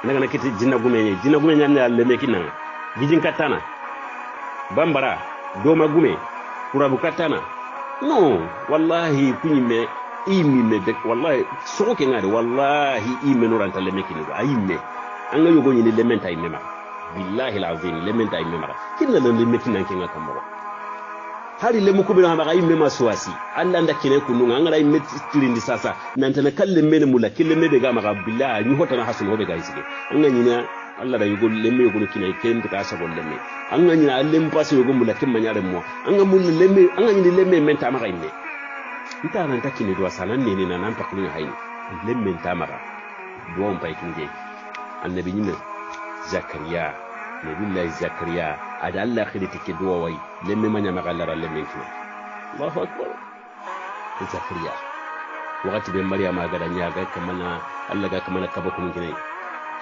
B: anda ga nan kiti jinna gume nyanya lemme kinan gijin katana bambara do magume kurabu katana no wallahi kunyime imi be wallahi soke ngare wallahi ime no ranta lemme kinu ayime anga yogo ni lementa ime ma billahi alazim lementa ime ma kinna le lemme kinan kinga kamaro hari lemu kubina ma ime ma swasi alla nda kine kunu ngara ime tirindi sasa nanta na kalle mene mula kille mebe ga ma billahi ni hotana hasul hobe ga isike anga nyina alla da yogo lemme yogo kina kende ka sabon lemme anga nyina lemme passe yogo mula kimma nyare mo anga mula lemme anga nyina lemme menta ma ga ime ita nan takini do sanan ne na nan takuni hayni lemme tamara do on pay kinje annabi nyime zakariya nabillahi zakariya ada Allah khiditi ke do way lemme manya magalla lemme kina Allahu akbar zakariya wakati be maryama ga danya ga kamana Allah ga kamana kabakun kinai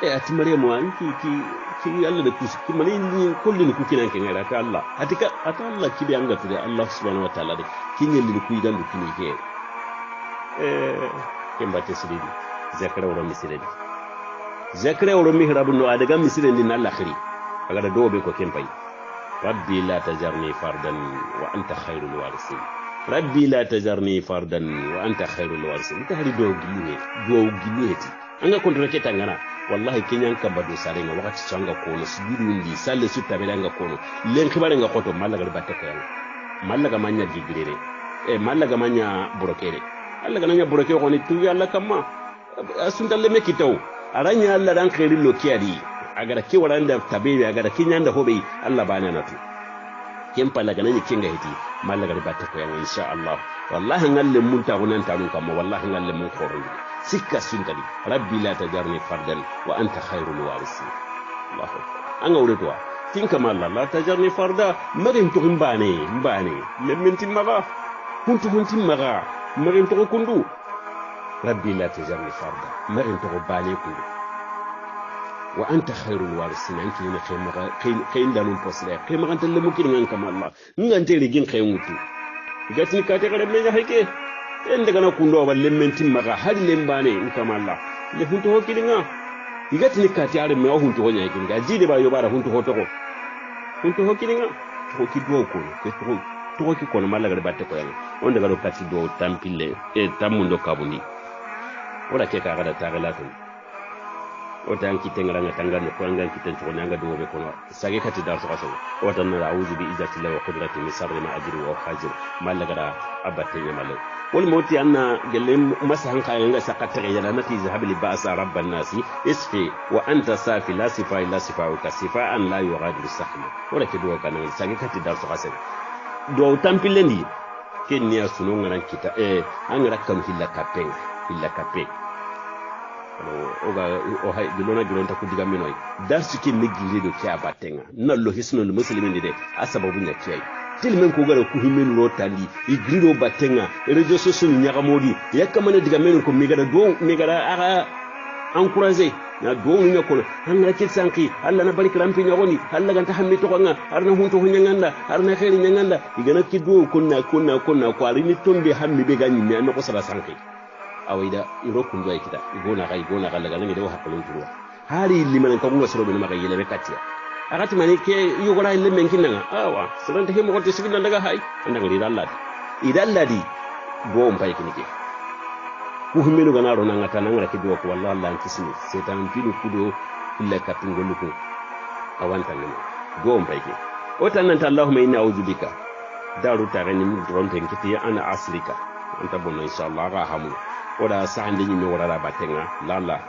B: ati maryamu an ki Allah da kusi ki mani ni kullun ku kinan ken era ta Allah atika ata Allah ki be anga tude Allah subhanahu wa ta'ala de kinye li ku idan ku ni ke kemba te siridi zakara woro misiredi zakara woro mihrabu no adaga misiredi na Allah khiri aga da dobe ko kempai rabbi la tajarni fardan wa anta khairul warisin rabbi la tajarni fardan wa anta khairul warisin ta hari do gileti anga kontrole ketangana wallahi kenyan ka badu sare nga wakati sanga kono sujudu ndi salle su tabela nga kono len khibare nga khoto malaga batte ko yang malaga manya digirere malaga manya brokere allaga nanya brokere ko ni tu yalla kama asunta le mekitaw aranya alla dan khairi lokiadi agara ke waranda tabebe agara kenyan da hobe alla bana natu kempa laga nanya kinga hiti malaga batte ko yang insha Allah wallahi ngalle mun ta hunan tanun kama wallahi ngalle mun khoro sikka suntali rabbi la tajarni fardan wa anta khairul warisin Allahu akbar anga wureto tinka malla la tajarni farda magin to mbane lemmintin maga huntin maga magin to kundu rabbi la tajarni farda magin to bane kundu wa anta khairul warisin anki ne khayn dalum posle khayma kan lemu kin ngan kama Allah ngan tere gin khaymutu gatni ka te kada me hake en daga na kundo balle mentin maga har lembane in kama Allah le hunto ho kilinga igati ni kati are me hunto ho nyaki nga jide ba yo bara hunto ho kilinga to ki do ko ke to ki ko na malaga batte ko yang on daga do kati do tampille tamundo kabundi wala ke ka gada tagala to o tan ki tengara nga tangane ko ngan ki tan to nyanga do be ko no sage kati da so kaso o tan na a'udhu bi izzati llahi wa qudratihi min sharri ma ajri wa hajir malaga abatte nyamalo والموت أن قال مسحن خاينغا سقطت يلا نتي ذهب لباس رب الناس اسفي وأنت سافي لا صفاء لا صفاء كصفاء لا يغادر سقما ولا كدو كان ساغي كاتي دار سواسن دو تامبيلندي كنيا سنون غان كيتا ان راكم هلا كابين o hay dilona dilon takku diga minoy dar suki negiri do kya batenga nallo hisno muslimin de asababu nya kiyai tilmen ko gara ku himen rotandi igrido batenga rejo soso nyaga modi yakamane diga men ko migara aga encourager na do nya ko han na kit sanki alla na bari krampi nyagoni alla ganta hammi to nga arna hunto hunyanganda arna khairi nyanganda igana kido kunna ko arini tombe hammi be ganyi me an ko sara sanki awida iro kunjo ay kita igona galla galla ngi de hakkalon tuwa hari liman ko ngo soro be ma kayele be katia akati mani ke yugora ile menkinanga awa serante hemo ko tisigina daga hay andanga idalladi do mbay kinike ku himenu ganaro nanga tananga ke do ko wallahi Allah kisni setan pilu kudo illa kapingolu ko awanta ngam do mbay ke o tananta Allahumma inna a'udhu bika daru tagani mi dronte kiti ana aslika anta bonno inshallah ga hamu oda sande ni mi wara batenga lalla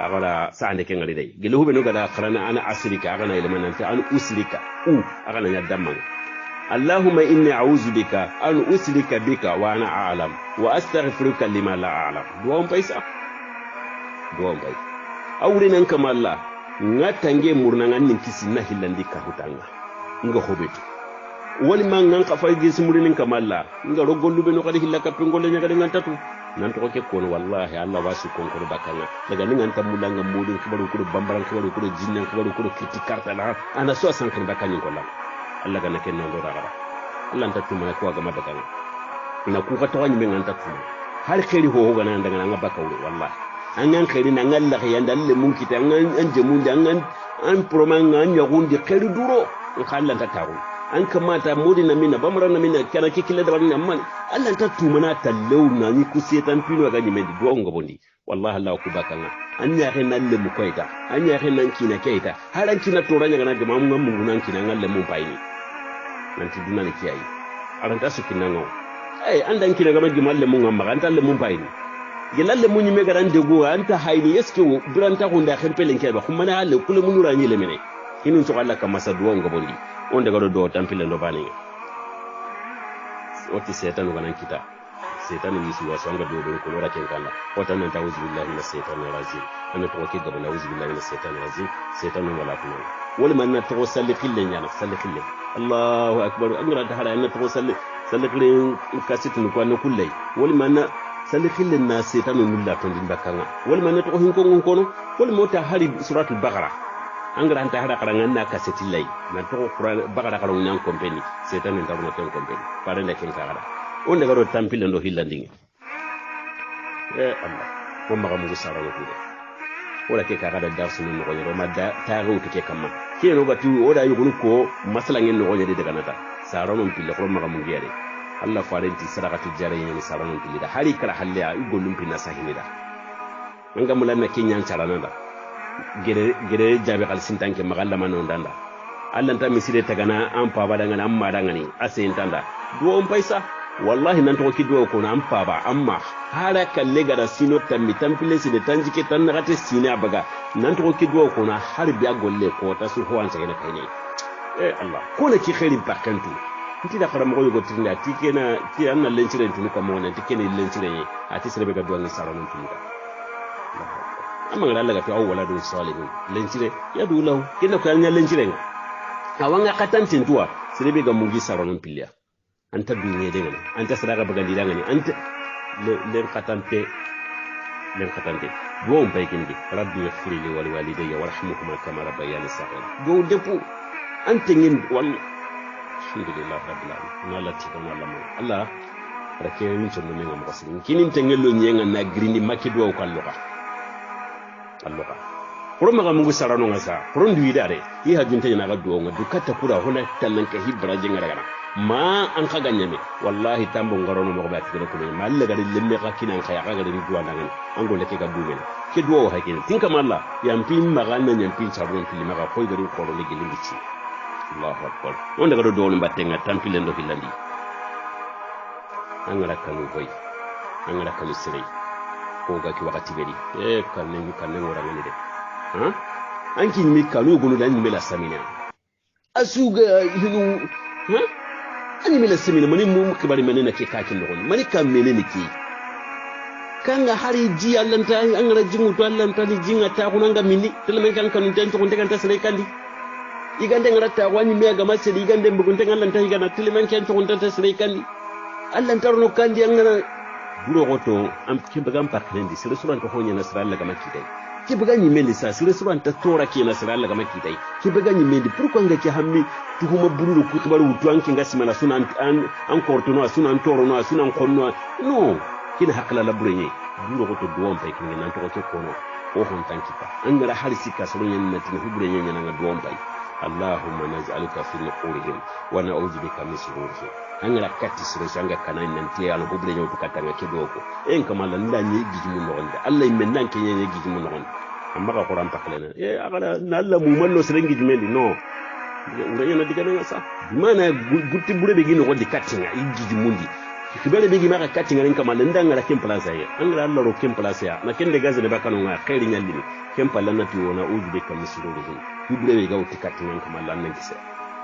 B: agara sande ke ngari dai gelu hube no gada qarana ana asrika agana ile mananta an usrika agana nya damman اللهم إني أعوذ بك أن أشرك بك وأنا أعلم وأستغفرك لما لا أعلم دوام بيسا دوام بيس أولين كما الله نتنجي مرنا ننكسي نهلندي كهوتانا nga hobetu wali man nan ka fay gis murin kama Allah nga rogollu be no kadi hilla ka pengol nya kadi ngantatu nan to ke kono wallahi Allah wasu kon ko bakanga daga ni nganta mulanga modin kibaru ko bambaran kibaru ko jinnan kibaru ko kritikarta la ana so san kan bakani ko la Allah ga naken no dara Allah ntatu ma ko ga mabakanga ina ku ka tawani me nganta tu har khairi ho ga nan daga nan bakawre wallahi an nan khairi nan Allah ya ndalle mun kita an jemun da an proman an yagundi khairi duro Allah ta taru an kamata modi na mina bamara na mina kana kikile da wannan man Allah ta tumana tallau na ni kusi tan pino ga nyime di do ngabondi wallahi Allah ku bakanga an ya hin nan le mu koita an ya hin nan kina kaita har an kina to ranya ga ma mun nan kina ngalle mun faini nan ti duna ne kiyayi aran ta su kinan ngaw ai an dan kina ga ma gimalle mun amma an talle mun faini gelalle mun nyime ga ran dego an ta haini eske duranta ko nda khirpelen ke ba kuma na halle kula mun rani le mene hinun to Allah kamasa duwa ngabondi on daga do tampile ndo bani oti setan ngana kita setan ni su waso anga do ko lora ken kala wata nan tawuzu billahi minash shaitani rajim ana to ke gaba nauzu billahi minash shaitani rajim setan wala kuma wala man to salli khille nyana salli khille Allahu akbar angra ta hada to salli khille kasitu ko na kullai wala man salli khille na setan nulla to din bakanga wala man to hin ko ngono wala mota hari suratul baqara angara anta hada karangan na kaseti lay na to qur'an bagara karong nyang company setan en tabu na ten company pare na ken kala on daga do tampile ndo hillandingi Allah ko maga mu sara ko de wala ke kaga da darsu no ko yoro madda taru to ke kamma ke no batu o da yugo ko masala ngin no de daga nata sara no pille ko maga mu gere Allah farenti sadaqatu jariya ni sara no pille da hari kala halle a yugo lum pinna sahimida manga mulanna kenyan charana gere jabe kal sintanke magalla manon danda Allah ta misire tagana an pa ba dangana amma dangani asen tanda do on paisa wallahi nan to ki do ko na an pa ba amma hara kalle gara sino tammi tampile sine tanjike tan ngate sine abaga nan to ki do ko na harbi agolle ko ta su ho an sagene kayne Allah ko na ki khairi bakantu nti da fara mo go tinda tikena ti an nan lencire tunu ko mo na tikene lencire ati serebe ga do ngi saronon tinda amma ga Allah ga fi awwala do salihin lencire ya do law kina ko yanya lencire nga awanga katantin tuwa sirebe ga mungi saronon pilya anta dunye de ngana anta sadaka bagandi da ngani anta len katante do on bay kindi rabbi yaghfir li wa li walidayya warhamhuma kama rabbayani saghira do defu anta ngin wal alhamdulillah rabbil alamin Allah tikana Allah rake yin chondo menga mo kasin kinin tengelo nyenga na grindi makido ko kalloka alloka kuro maga mungu sarano ngasa kuro ndu idare yi hajunta yana ga duwa ngadu kata kura hona tallan ka hibra jenga daga ma an ka ganyame wallahi tambo ngarono mo ba tigere ko ma alla ga lemme ka kinan ka ya ga ri duwa dangan an gole ke ga duwe ke duwa hakin tin kama Allah yampi magana yampi sabon fili maga koy gari ko ro ligi limbici Allahu akbar wonda ga do do mbattenga tampile ndo hilandi an ga kanu koy an ga kanu sirei ko ga ki wakati bedi kanne ngora ngani de ha anki mi kanu gonu dan mi la samina asuga hinu ha ani mi la samina mani mu kibari menena ke kakin do mani kam menene ki kanga hari ji Allah ta an ra jingu to Allah ta ni jinga ta kunanga minni telmen kan kanu tan to kun kan ta sare kandi igande ngara wani me ga mace igande bugunte Allah ta igana telmen kan to kun ta sare kandi Allah tarno kandi an ngara buro goto am kimbagan parklendi sire suran to honya nasra Allah ga makidai kibagan yimendi sa sire suran ta tora ke nasra Allah ga makidai kibagan yimendi pourquoi ngake hammi tuhuma buru ku tubaru wutu an kinga simana sunan an kortuno sunan toro no sunan konno no kina hakala la burenye buro goto duwon pay kinga nan to ko kono o hon tankita an gara harisi ka soro yen natin huburenye nan duwon pay Allahumma naj'aluka fi nuqurihim wa na'udhu bika min shururihim angara katti sire sanga kanan nan te ala bubule nyoto katanga kidoko en kamala ndani gijimu nogonde Allah imen nan kenye gijimu nogonde amma ka Qur'an paklena agala nalla mu mallo sire gijimendi no nganya na digana sa mana gutti bure be gino godi kattinga gijimundi kibere be gima ka kattinga ren kamala ndanga la kempla saya angara Allah ro kempla saya na kende gaze de bakano nga khairi nyallini kempala na tiwona uzu be kam sururihim bubule be gawti kattinga kamala nan kise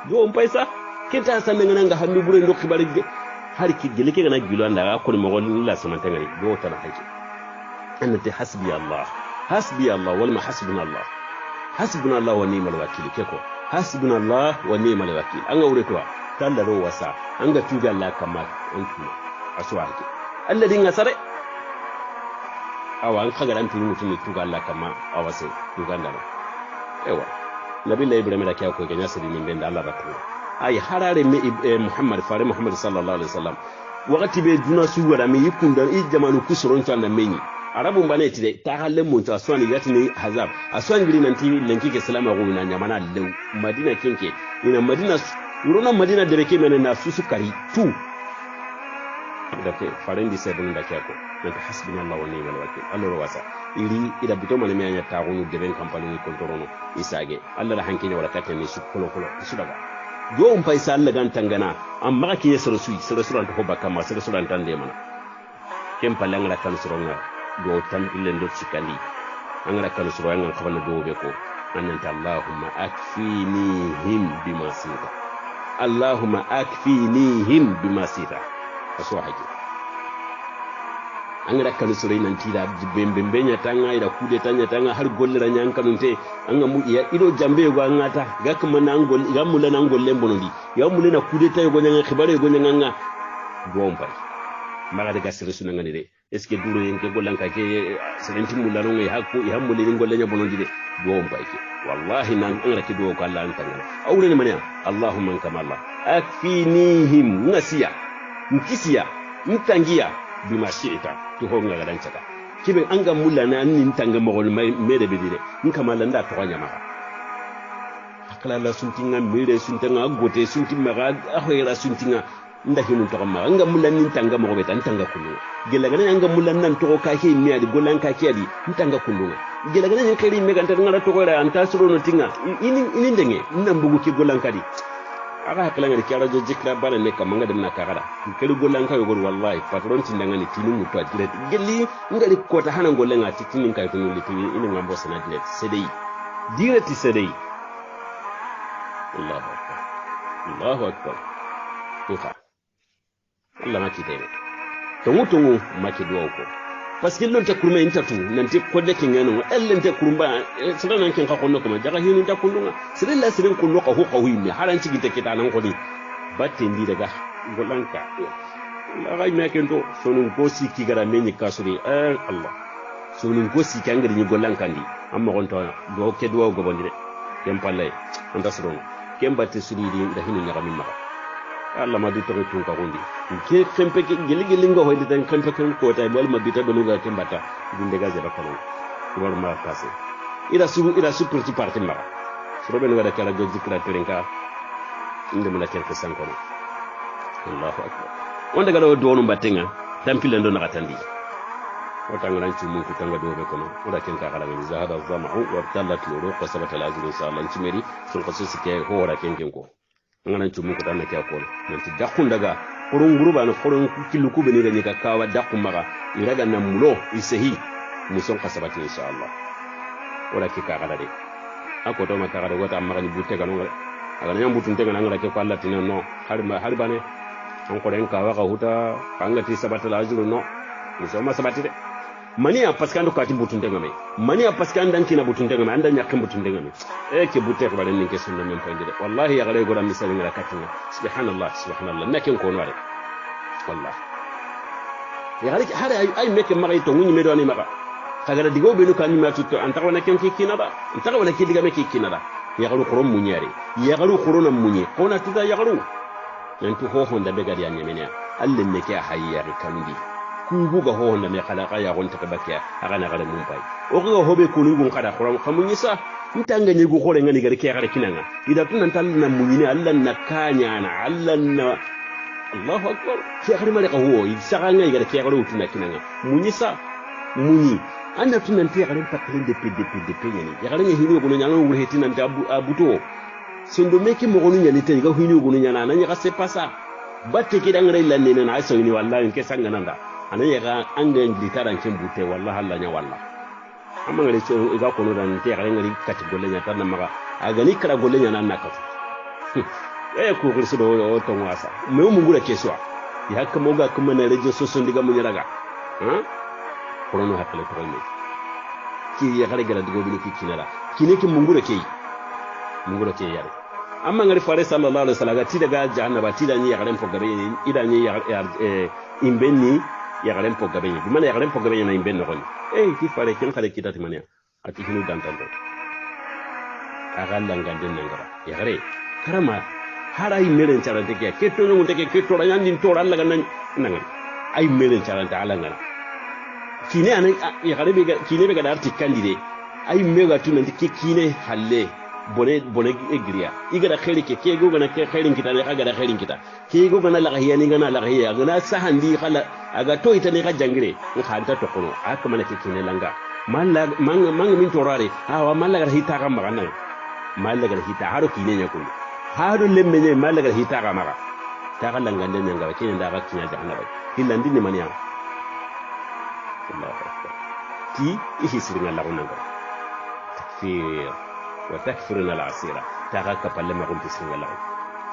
B: do on paisa kenta san ngana nga hannu bure ndo khibari har ki gele ke gana gilo anda ko mo gol la samanta ngari do tan haji annati hasbi Allah wal ma hasbuna Allah wa ni'mal wakil keko hasbuna Allah wa ni'mal wakil an gaure to talla ro wasa an ga tuga Allah kamar an tuma aswaki alladhi ngasare awa an kaga dan tunu mutun tuga Allah kamar awase tuga ndana ewa nabilla ibrahim da kiya ko ganya sirri min benda Allah batu ay harare me muhammad sallallahu alaihi wasallam wakati be duna su wara me yikunda i jamanu kusuron tan da menyi arabu mbane tide ta halle mun ta swani yatini hazab aswan giri nan tv lanki ke salama go na nyamana lew madina kinke ina madina urona madina de reke menen na susu kari tu da ke farendi sebun da kyako na ta hasbunallahu wa ni'mal wakil Allah wasa iri ida bito mane me anya ta gonu de ben kampani ni kontorono isage Allah la hankini wala katani su kolo su daga do um pay sall gan tangana amma ke yesro suran to bakka ma suran tan de mana kem palanga kan suronga do tan illen do cikali angara kan suronga kabana do be ko annanta Allahumma akfinihim bima sita Allahumma akfinihim bima sita aso haji angara kan surai nan tida bembe nya tanga ida kude tanya tanga har golle ranya an kanunte anga mu iya ido jambe go angata gakma nan gol gamula nan golle bonondi ya mulena kude tay go nyanga khibare go nyanga gombay maga daga sere suna ngani de est ce que duro yen ke golanka ke serenti mulano ngai hakku i hammule ni golle nya bonondi de gombay ke wallahi nan angara ke do ko Allah antanga awre ni mania Allahumma kamalla akfinihim ngasiya nkisiya ntangiya bima shi'ita to ho nga gadan chaka kibe anga mulana nin tanga mogol mere bedire nkamala nda to nya maka akala la suntinga mere suntinga gote suntinga ga ahoyra suntinga nda hinu to ma anga mulana nin tanga mogo beta ntanga kulu gela gana anga mulana nan to ka ke mi adi golan ka ke adi ntanga kulu gela gana keri me ganta ngara to ko ra anta suro no tinga ini ndenge nambugu ki golan kadi aga hakala ngari kyara jo jikra bana ne kamanga dem na kagara kelu golan ka yogor wallahi patron tinanga ni tinu mutu ajire gelli ngari kota hanan golen ati tinin ka tinu litu ina ngambo sana direct sedei Allahu akbar tufa Allah ma kitene tungu maki duwa ko parce que lon ta kurma intatu nanti kodde kingano ellen ta kurba sira nan kin ka konno kuma jaga hinu ta kundunga sira la sira kunno ka ho ka winne haran cigi te kita nan kodi batte ndi daga golanka la ray meken to sonun ko siki gara meni kasuri Allah sonun ko siki angari ni golanka ndi amma gonto do ke do go bondire kem palle anta suru kem batte suri di da hinu nyaga min maka Allah ma du to tun ka gondi ke kempe ke geli ngo hoyde tan kempe ko tay bol ma bita beluga ke mbata dinde gaze bakalo war ma passé ira su petit parti mara robe no wada kala go jikra terenka inde mo la quelque sankono Allahu akbar wonde galo do no mbatenga tampile ndo nakatandi wotanga nan cimu ko tanga do be kono wada ken ka kala ngi zahada zama'u wa tallat luru qasabata al-azri inshallah cimeri sun qasisi ke ho wada ken ko ngana cimu ko tan ka ko nanti dakun daga kurun guruba no kurun kilu ku beni gani ka kawa dakun maga iraga na mulo isehi muson qasabati inshallah wala ki ka kala de ako to ma ka kala wata maga ni butte kanu aga nyam butun te ngana ngara ke ko Allah tinno no har bane an ko den ka wa ka huta angati sabata la ajru no muson ma sabati de mania parce que ando kati butun te ngame mania parce que andan kina butun te ngame andan nyakem butun te ngame ke butte ko balen ni ke sunna men fayde wallahi ya gare gora misali ngara katina subhanallah naken ko no are wallahi ya gare hare ay meke magay to ngini medo ani maga kagara digo be no kan mi matuto anta wona ken ki kinada anta wala ki diga me ki kinada ya garu qorom munyari ya garu qorona munye kona tuda ya garu nantu ho honda be gadi anya menya alle meke hayya kandi kubuga ho honda me khala ya gonta ka bakya aga na gare mun pai o ko hobe ko ngun kada qorom kamunyisa ntanga nyego khore ngani gare ke gare kinanga ida tunan tal na munyini alla na kanya na alla na Allahu akbar ke gare mare ka ho isaga ngai gare ke gare utuna kinanga munyisa munyi anda tunan te gare patin de pdp yani ya gare hinu ko nyanga wure tinan ta abuto sindo meki mo gonu nyani te ga hinu ko nyana na nya ka se pasa batte ke dangare lanne na ay so ni wallahi ke sanga nanda ananya ga anga ngitaran kin bute wallahi Allah nya wallahi amma ngari so ga kono dan te gare ngari kati golle nya tan maga aga ni kara golle nya nan nakatu ko ko so do to wasa me mu ngura keswa ya haka mo ga kuma na rejo so so ndiga mu nyaraga kono hakale to ne ki ya gare gara digo bi ki kinara kine ki mu ngura ke yare amma ngari fare sallallahu alaihi wasallam ti daga jahannaba ti da ni ya garen po gabe ida ni ya imbenni ya garen po gabe ni mana ya garen po gabe na imbenno ko ki fare ken kale kitati mania ati hinu dantando agalla nganden ngara ya gare karama harai meren carante ke ketto no teke ketto ra nyandin to Allah gan nan ay meren carante ala ngana kine anan ya gare be kine be ga darti kandide ay mega tunan ke kine halle bone egriya igara khairi ke go gana ke khairin kita ne kaga da khairin kita ke go gana la hiya ni gana la hiya gana sahandi khala aga to ita ne ka jangire in khanta to kono aka mana ke kine langa malla manga min torare awa malla gar hita ka magana malla gar hita haro kine nya ko haro lemme ne malla gar hita ka maga ta ka langa den nga kine da ka kinya jahannaba hillandi ne maniya Allahu akbar ti ihi siringa la kunanga takfir وتكفرنا العصيرة تاغاك بالله قلت سنغ الله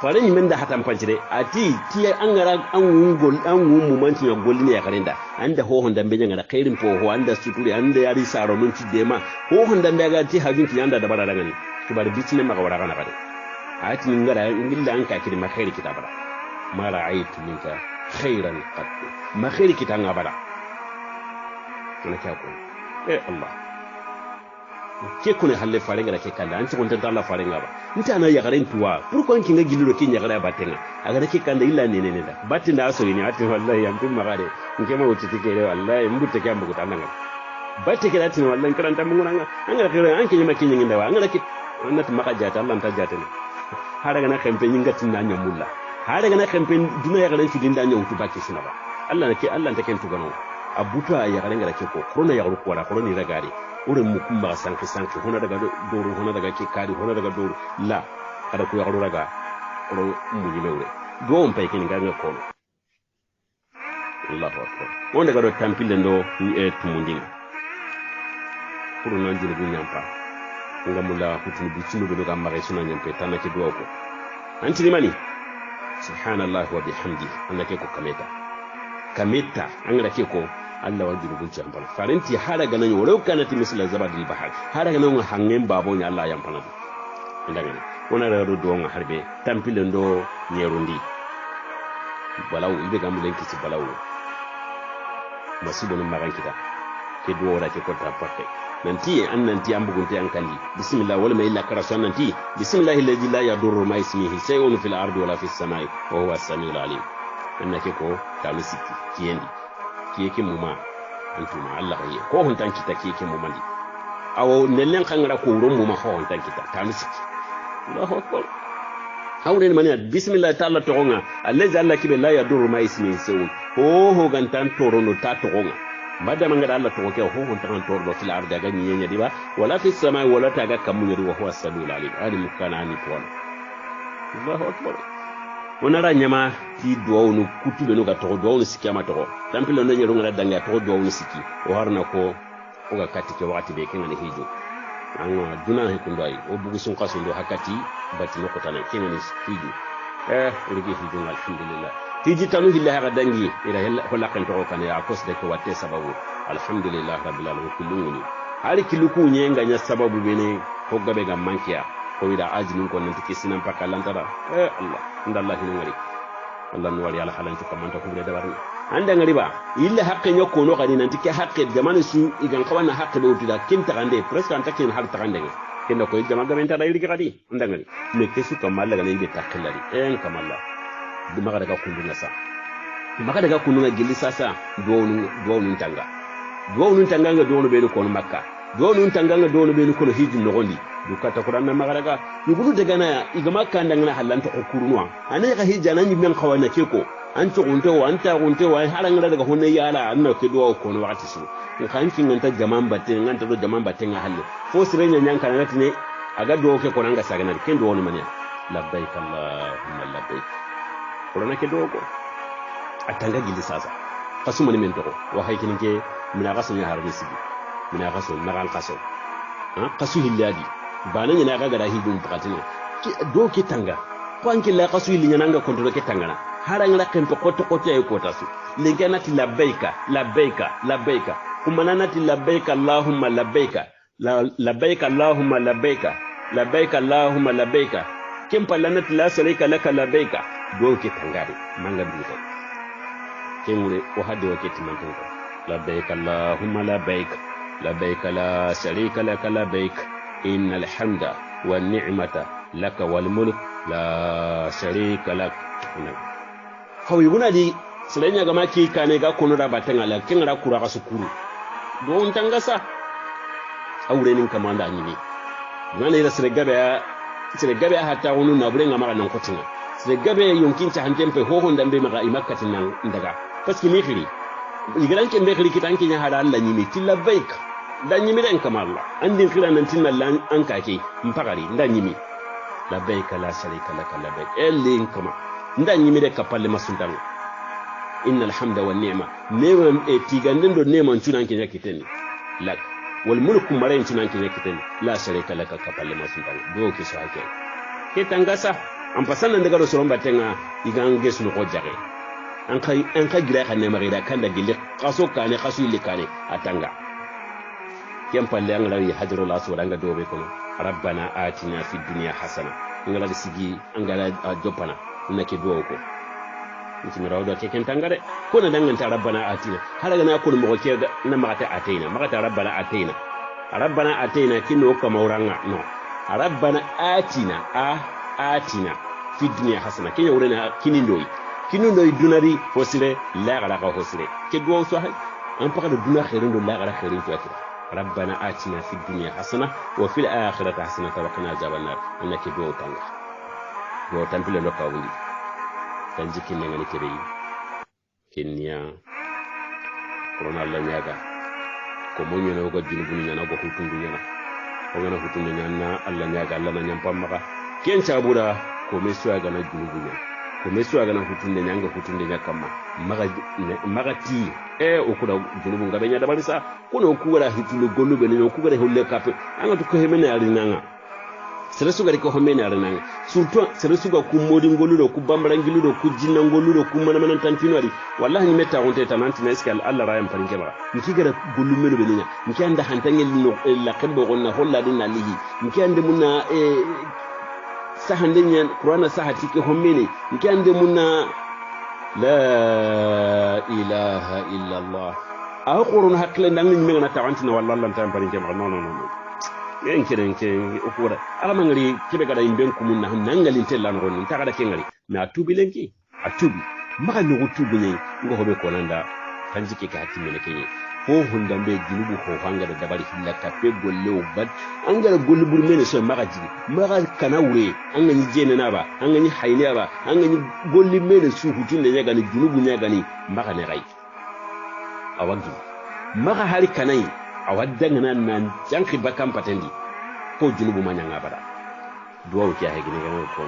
B: فارني من ده حتى مبانشري اتي تي انغرا انغول انغو ممانتي غولني يا كريندا عند هو هوندا بينغا دا خيرين فو هو عند سوتوري عند ياري سارو من تي ديما هو هوندا بيغا تي هاجين تي عند دبارا دغني كبار بيتني ما غورا غنا غادي اتي نغرا انغيل انكا كدي ما خير كتابرا ما رايت منك خيرا قد ما خير كتابا بلا انا كاكو الله ke kone halle farenga da ke kanda anti kon tanta Allah farenga ba nta na ya garen tuwa pourquoi kinga giliro ke nya gara batenga aga da ke kanda illa ne da batinda aso ni ati wallahi yam tum magare nke ma wuti tike re wallahi mbute ke ambu kutanga batte ke dati wallahi karanta mun ngana anga ke an ke nyama ke nyinga wa anga ke annat maka jata Allah ta jata ne hada ga na kampe nyinga tinna nya mulla hada ga na kampe duna ya garen tudin da nya wutu baki sina ba Allah ne ke Allah ta ken tugano abuta ya garen ga ke ko korona ya ru ko ra korona ni ragare ure mukumba sanki hona daga doru hona daga kikari hona daga doru la kada ku yaro daga ro mujime ure do on pay kini nganga kono Allahu akbar wonde gado tampile ndo tumundinga puru non jini bu nyampa ngamulla kutuni bicinu be do mare suna nyampe tanake do ko anti mani subhanallahi wa bihamdi annake ko kameta angara ke ko Allah wajibu gunci ampana farinti hada ganan woro kanati misla zabadil bahar hada ganan hangen babo nya Allah yampana ndangani wona da do nga harbe tampile ndo nyerundi balaw ibe gamulen kiti balaw masibo no magankita ke do wora ke ko tapatte nanti annanti ambugunte ankandi bismillah wala ma illa karasu nanti bismillah alladhi la yadurru ma ismihi shay'un fil ardi wala fis samai wa huwa as-sami'ul alim annake ko kamisiki kiendi kiyeke muma antuma Allah ye ko hon tan kita kiyeke muma di awo nellen khangara ko ron muma ho hon tan kita tamisiki Allahu akbar hawre mani bismillah ta'ala togonga allazi Allah kibe la yadurru ma ismi sawun ho gantan torono ta togonga madama ngada Allah togoke ho hon tan tordo fil ardi ga nyenya diba wala fis samai wala taga kamunya wa huwa as-samiul alim ali mukana ani tono Allahu akbar onara nyama ti duwawnu kutube no ga to duwawnu sikama to tampilo no nyero ngara danga to duwawnu siki o harna ko o ga katike wakati be kenga ne hijo anga duna he kundai o bugu sun kaso ndo hakati bati no kotana kenga ne hijo rigi hijo alhamdulillah hiji tanu hillahi ga dangi ila holla kan to kan ya kos de ko watte sababu alhamdulillah rabbil alamin kulluni hari kiluku nyenga nya sababu bene ko gabe ga mankiya ko wida ajinin ko nanti kisinan pakalantara Allah inda Allah ni ngari Allah no wali ala halan to kamanta ko da warni anda ngari ba illa hakke nyoko no kadi nanti ke hakke jamane su igan kawana hakke do tida kinta kande presque anta ken har takande kenda ko jama gamenta da yiri kadi anda ngari me kesu kamalla gane be takallari kamalla duma ga daga kundu nasa maka daga kundu ga gilli sasa duwonu tanga nga duwonu be ko makka duwonu tanga nga duwonu be ko hijin no gondi dukata Qur'an ma garaga yugulu daga na igama kanda ngana halanta kurunwa anan ga hijana nyi men khawana keko an to gunte wa anta gunte wa haranga daga honne yala anna ke duwa ko no wakati su in kan kin nganta jaman batte nganta do jaman batte nga halle fo sirenya nyanka na tine aga do ke ko nanga sagana ken do woni manya labbaik allahumma labbaik Qur'an ke do ko atanga gilli sasa kasuma ni men to wa haykin ke mina gaso nya harbi sigi mina gaso magal gaso kasu hilladi banan yana ga gara hidin pakatine do ke tanga ko anki la qasu li nyananga kontrole ke tangana haranga la kempe koto ay kota su lengana ti labbaika kuma nanati labbaika allahumma labbaika allahumma labbaika allahumma labbaika kempa lanati la sharika laka labbaika do ke tangari manga bi ko kemure o hadde o ke timanto labbaika allahumma labbaika la sharika laka labbaika innal hamda wan ni'mata laka wal mulk la sharika lak hawi guna di silenya gama ki kane ga kono da batanga la kingra kura ga sukuru don tangasa aure nin kamanda ni ngane ila sire gabe hatta wonu na bure ngama nan kotina sire gabe yonkin ta hanten pe ho honda be maga imakkatin nan ndaga paski mi khiri igran ke be khiri kitanki nya hada Allah ni mi tilabaik dan yimi den kamalla andin khira nan tinna lan an kake mpagari ndan yimi labbaika la sharika laka labbaik elin kama ndan yimi de kapalle masundan innal hamda wan ni'ma neman tigandin do neman tunan ke yakiteni lak wal mulku marayin tunan ke yakiteni la sharika laka kapalle masundan do ke so hake ke tangasa am pasan daga do soron batenga igange sunu ko jare an kai gira kan ne marida kan da gille qaso kane qasu ile kane atanga kem palle an lawi hajrul aswad anga dobe kono rabbana atina fid dunya hasana ngala sigi angala jopana nake do ko nti rawdo ke ken tangare ko na danganta rabbana atina halaga na ko mo ke na magata rabbana atina kino ka mauranga no rabbana atina fid dunya hasana kenya urena kinindo dunari hosire la gara ka hosire ke do so hay an paka do duna khairin do la gara khairin to akira rabbana atina fid dunya hasana wa fil akhirati hasana wa qina azaban nar annaki do tanga do tampile no ka wundi tan jikin ne ngani kebe kenya corona la nyaga ko mo nyono ko junubu nyana go hutundu nyana ko ngana hutundu nyana alla nyaga alla na nyampam maka ken chabura ko mesu aga na junubu nyana ko mesu aga na hutunde nyanga hutunde nyakama magati okuda junubu ngabe nyada balisa kuno okuwara hitulu golube ne okugare holle kape anga to ko hemene ari nanga seresu gari ko homene ari nanga surtout seresu ga ku modi ngoludo ku bambara ngiludo ku jinna ngoludo ku manamanan tantino ari wallahi ni meta honte tananti na iskal alla rayam parinke ba nki gara gollu melo be nya nki anda hantangel no la kebbo gonna holla din na lihi nki ande munna sahande nyen qur'ana sahati ke homene nki ande munna la ilaha illa allah aqurun hakle nangni mengana tawantina wallahi lan tan parinke ba no en ke okura ala mangari kibe gada imben kumunna nangalin tellan gonnin ta gada kengari na tubi lenki atubi maka no tubi ne ngo hobe ko nanda tanjike ka hatimene kenye ho hunda be junubu ho hanga da dabari hillaka pe golle o bad angara golle bur mene so maka jigi maka kana wure an ganyi jene na ba an ganyi hayne ba an ganyi golle mene su hutun da nyaga ni junubu nyaga ni maka ne rai awagi maka hari kanai awaddanga nan janki bakam patendi ko junubu manyanga bada duwa ki ha gine gane ko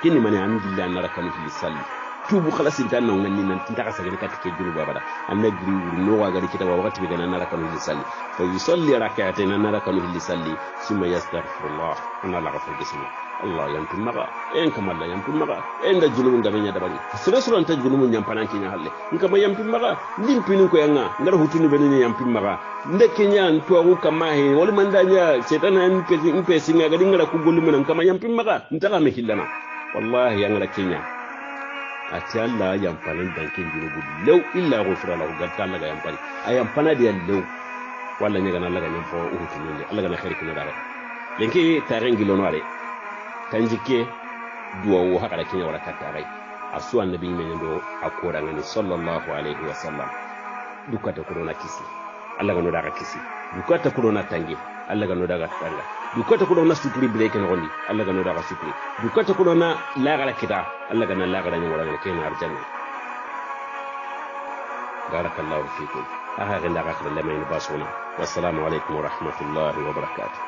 B: kini mani alhamdulillah na rakanu fi salli tubu khalasin tan nan nan tinta ka sagani katike junubu bada annagri no wa gari kita wakati bigana na rakanu fi salli fa yusalli rak'atayn na rakanu fi salli summa yastaghfirullah ana la ghafur bismi allah yantum maga en kamalla yantum maga en da junubu ngabe nya dabari sura ta junubu nyampana kinya halle ngama yantum maga limpinu ko yanga ngara hutunu benini yantum maga ndeke nya ntuwa kama he wala mandanya setana mpesi nga gadi ngara kugolu menan kama yampim maga ntaka mekillana wallahi yangara kenya ati alla yampana dankin junubu law illa ghufra lahu gatta alla yampani ayampana dia law wala nyaga na alla nyampo uhutunu alla gana khair kina dara lenki tarengi lonware tanjike duwa wo hakala kenya wala katarai asu annabi men ndo akora ngani sallallahu alaihi wasallam dukata corona kisi Allah ga no daga kisi dukata ko na tangi Allah ga no daga tanga dukata ko na sukuri break no gondi Allah ga no daga sukuri dukata ko na lagara kita Allah ga na lagara ni wala ke na arjanna barakallahu fikum aha ga daga kada lamay basuna wassalamu alaikum wa rahmatullahi wa barakatuh